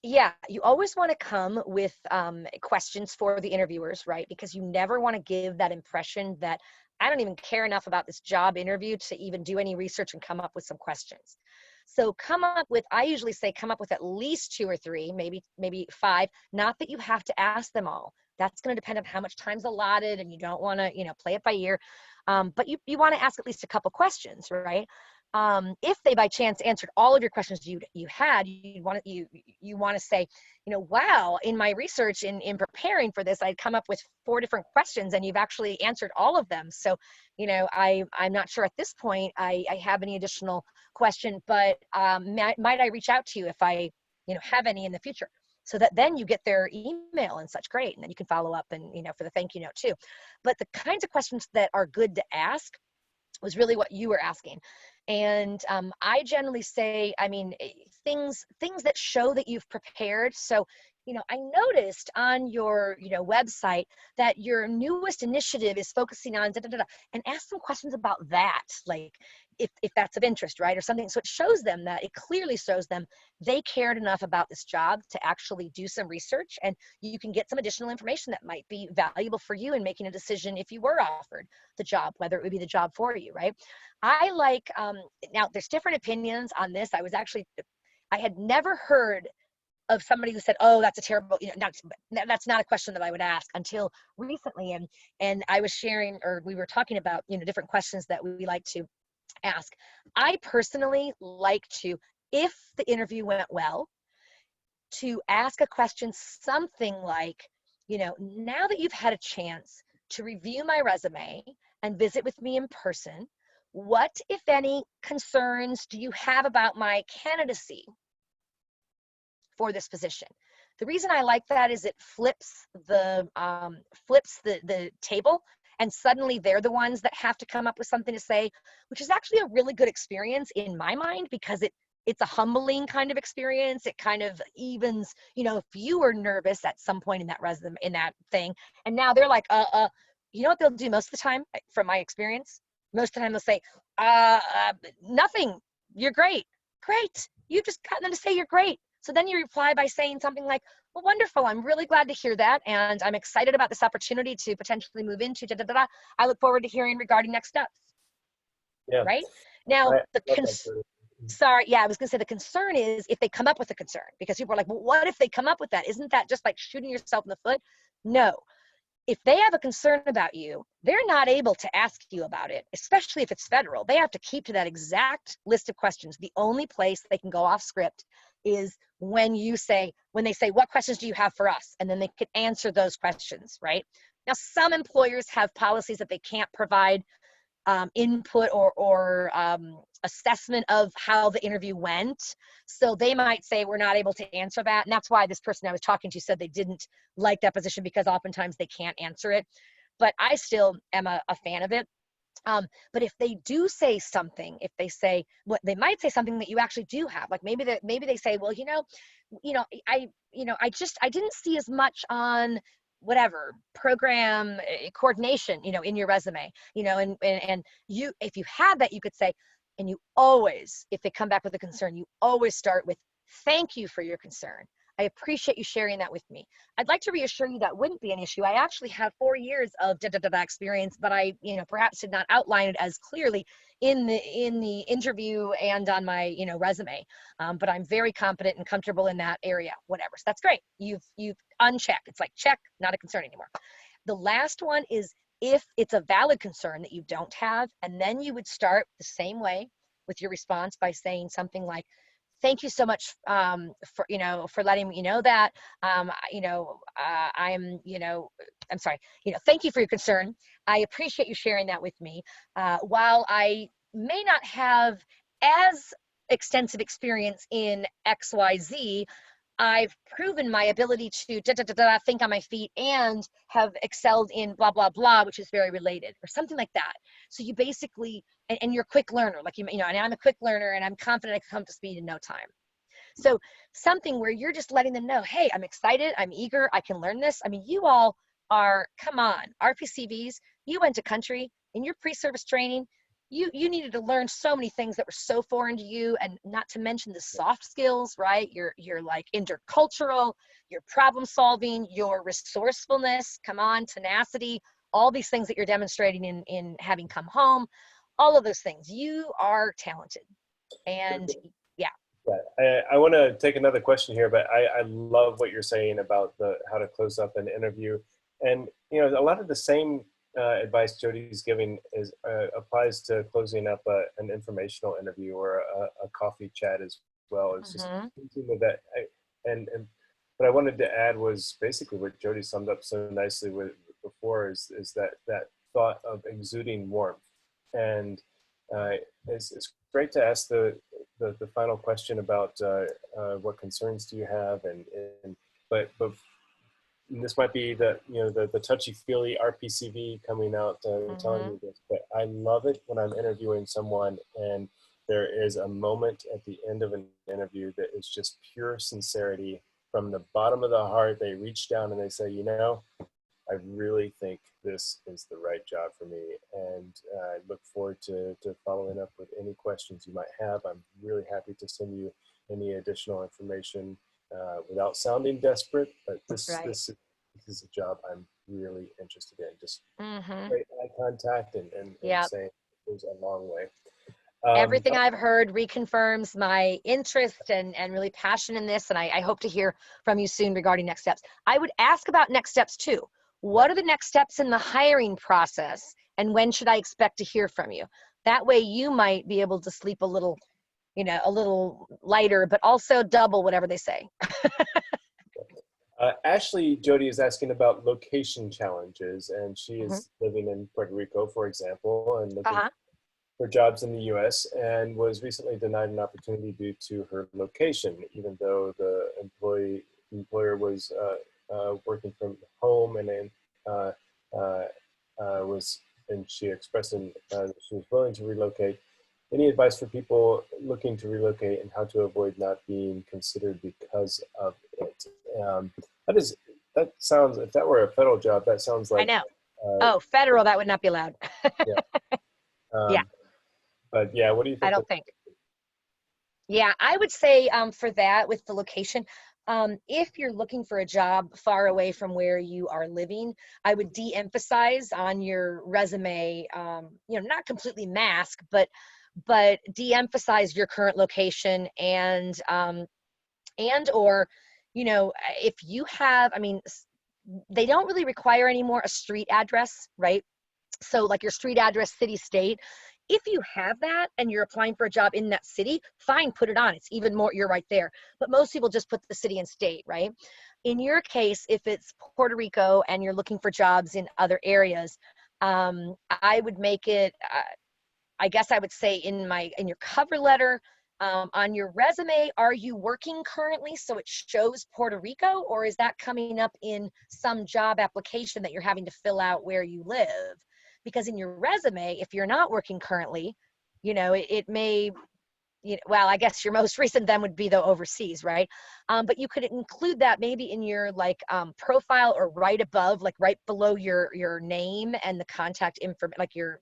Yeah, you always want to come with questions for the interviewers, right? Because you never want to give that impression that I don't even care enough about this job interview to even do any research and come up with some questions. So come up with, I usually say, come up with at least 2 or 3, maybe 5, not that you have to ask them all. That's going to depend on how much time's allotted, and you don't want to, play it by ear. But you want to ask at least a couple questions, right? If they by chance answered all of your questions you had, you want to say, wow, in my research in preparing for this, I'd come up with 4 different questions, and you've actually answered all of them. So, I'm not sure at this point I have any additional question, but might I reach out to you if I have any in the future? So that then you get their email and such. Great. And then you can follow up and, for the thank you note too. But the kinds of questions that are good to ask was really what you were asking. And I generally say, things that show that you've prepared. So, I noticed on your, website that your newest initiative is focusing on da, da, da, da, and ask some questions about that, like if that's of interest, right, or something. So it shows them that, it clearly shows them they cared enough about this job to actually do some research, and you can get some additional information that might be valuable for you in making a decision if you were offered the job, whether it would be the job for you, right? I like, now there's different opinions on this. I had never heard of somebody who said, oh, that's a terrible, that's not a question that I would ask, until recently. And I was sharing, or we were talking about, different questions that we like to ask. I personally like to, if the interview went well, to ask a question something like, now that you've had a chance to review my resume and visit with me in person, what, if any, concerns do you have about my candidacy for this position? The reason I like that is it flips the table, and suddenly they're the ones that have to come up with something to say, which is actually a really good experience in my mind, because it's a humbling kind of experience. It kind of evens, if you were nervous at some point in that resume, in that thing, and now they're like, you know what they'll do most of the time, from my experience? Most of the time they'll say, nothing, you're great. Great, you just got them to say you're great. So then you reply by saying something like, well, wonderful, I'm really glad to hear that, and I'm excited about this opportunity to potentially move into da, da, da, da. I look forward to hearing regarding next steps. Yeah. Right? Now, Sorry, yeah, I was gonna say the concern is if they come up with a concern, because people are like, well, what if they come up with that? Isn't that just like shooting yourself in the foot? No. If they have a concern about you, they're not able to ask you about it, especially if it's federal. They have to keep to that exact list of questions. The only place they can go off script is when they say, what questions do you have for us? And then they could answer those questions, right? Now, some employers have policies that they can't provide input or assessment of how the interview went. So they might say, we're not able to answer that. And that's why this person I was talking to said they didn't like that position, because oftentimes they can't answer it. But I still am a fan of it. But if they do say something, if they say what they might say something that you actually do have, like maybe they say, well, I didn't see as much on whatever program coordination, in your resume, and you, if you had that, you could say, and you always, if they come back with a concern, you always start with, thank you for your concern. I appreciate you sharing that with me. I'd like to reassure you that wouldn't be an issue. I actually have 4 years of experience, but I, perhaps did not outline it as clearly in the interview and on my, resume. But I'm very competent and comfortable in that area, whatever. So that's great. You've unchecked. It's like, check, not a concern anymore. The last one is if it's a valid concern that you don't have, and then you would start the same way with your response by saying something like, thank you so much for letting me know that. I'm sorry. Thank you for your concern. I appreciate you sharing that with me. While I may not have as extensive experience in XYZ, I've proven my ability to think on my feet and have excelled in blah, blah, blah, which is very related, or something like that. So you basically, and you're a quick learner, like, and I'm a quick learner and I'm confident I can come to speed in no time. So something where you're just letting them know, hey, I'm excited, I'm eager, I can learn this. I mean, you all are, come on, RPCVs, you went to country in your pre-service training, you needed to learn so many things that were so foreign to you, and not to mention the soft skills, right? You're like intercultural, your problem solving, your resourcefulness, come on, tenacity, all these things that you're demonstrating in having come home, all of those things. You are talented. And yeah. I want to take another question here, but I love what you're saying about how to close up an interview. And, you know, a lot of the same advice Jodi's giving applies to closing up an informational interview or a coffee chat as well. It's just thinking of that. And what I wanted to add was basically what Jodi summed up so nicely before is that thought of exuding warmth. And it's great to ask the final question about what concerns do you have, but this might be the touchy-feely RPCV coming out telling me this, but I love it when I'm interviewing someone and there is a moment at the end of an interview that is just pure sincerity from the bottom of the heart. They reach down and they say, you know, I really think this is the right job for me, and I look forward to following up with any questions you might have. I'm really happy to send you any additional information without sounding desperate, but this is a job I'm really interested in. Just great eye contact and saying it goes a long way. Everything I've heard reconfirms my interest and really passion in this, and I hope to hear from you soon regarding next steps. I would ask about next steps too. What are the next steps in the hiring process, and when should I expect to hear from you? That way you might be able to sleep a little lighter, but also double whatever they say. Ashley Jodi is asking about location challenges, and she is living in Puerto Rico, for example, and looking for jobs in the U.S. and was recently denied an opportunity due to her location, even though the employer was working from home, and then she expressed that she was willing to relocate. Any advice for people looking to relocate and how to avoid not being considered because of it? That sounds, if that were a federal job, that sounds like. I know. Federal, that would not be allowed. Yeah. But yeah, what do you think? I don't think. Yeah, I would say for that with the location, if you're looking for a job far away from where you are living, I would de-emphasize on your resume, not completely mask, but de-emphasize your current location and or, if you have, they don't really require anymore a street address, right? So like your street address, city, state. If you have that and you're applying for a job in that city, fine, put it on. It's even more, you're right there. But most people just put the city and state, right? In your case, if it's Puerto Rico and you're looking for jobs in other areas, I would make it, I guess I would say in your cover letter, on your resume, are you working currently so it shows Puerto Rico, or is that coming up in some job application that you're having to fill out where you live? Because in your resume, if you're not working currently, it may, well, I guess your most recent then would be the overseas, right? But you could include that maybe in your profile or right above, like right below your name and the contact information, like your,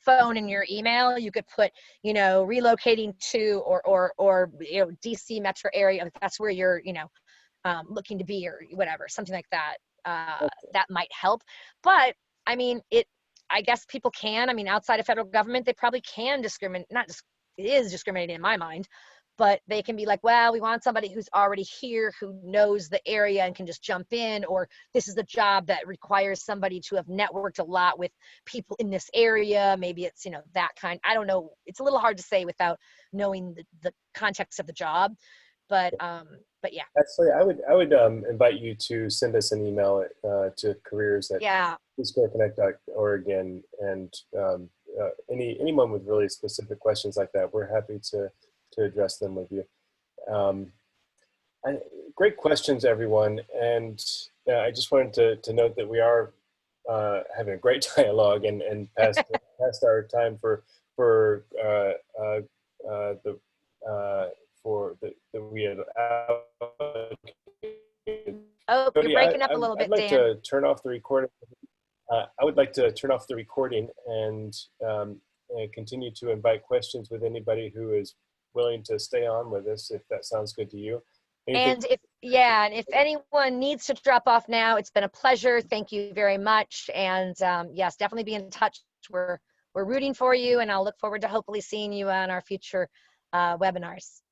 phone and your email. You could put, relocating to or DC metro area, if that's where you're, looking to be or whatever, something like that. That might help. But I guess people can, outside of federal government, they probably can discriminate, it is discriminating in my mind, but they can be like, well, we want somebody who's already here, who knows the area and can just jump in, or this is the job that requires somebody to have networked a lot with people in this area. Maybe it's, that kind, I don't know. It's a little hard to say without knowing the context of the job. But yeah. Actually, I would invite you to send us an email to careers@peacecorpsconnect.org, and anyone with really specific questions like that, we're happy to address them with you. Great questions, everyone, and I just wanted to note that we are having a great dialogue and past our time that we had. Oh, you're breaking up a little bit, Dan. I'd like to turn off the recording. I would like to turn off the recording and continue to invite questions with anybody who is willing to stay on with us, if that sounds good to you. And if anyone needs to drop off now, it's been a pleasure. Thank you very much. And yes, definitely be in touch. We're rooting for you, and I'll look forward to hopefully seeing you on our future webinars.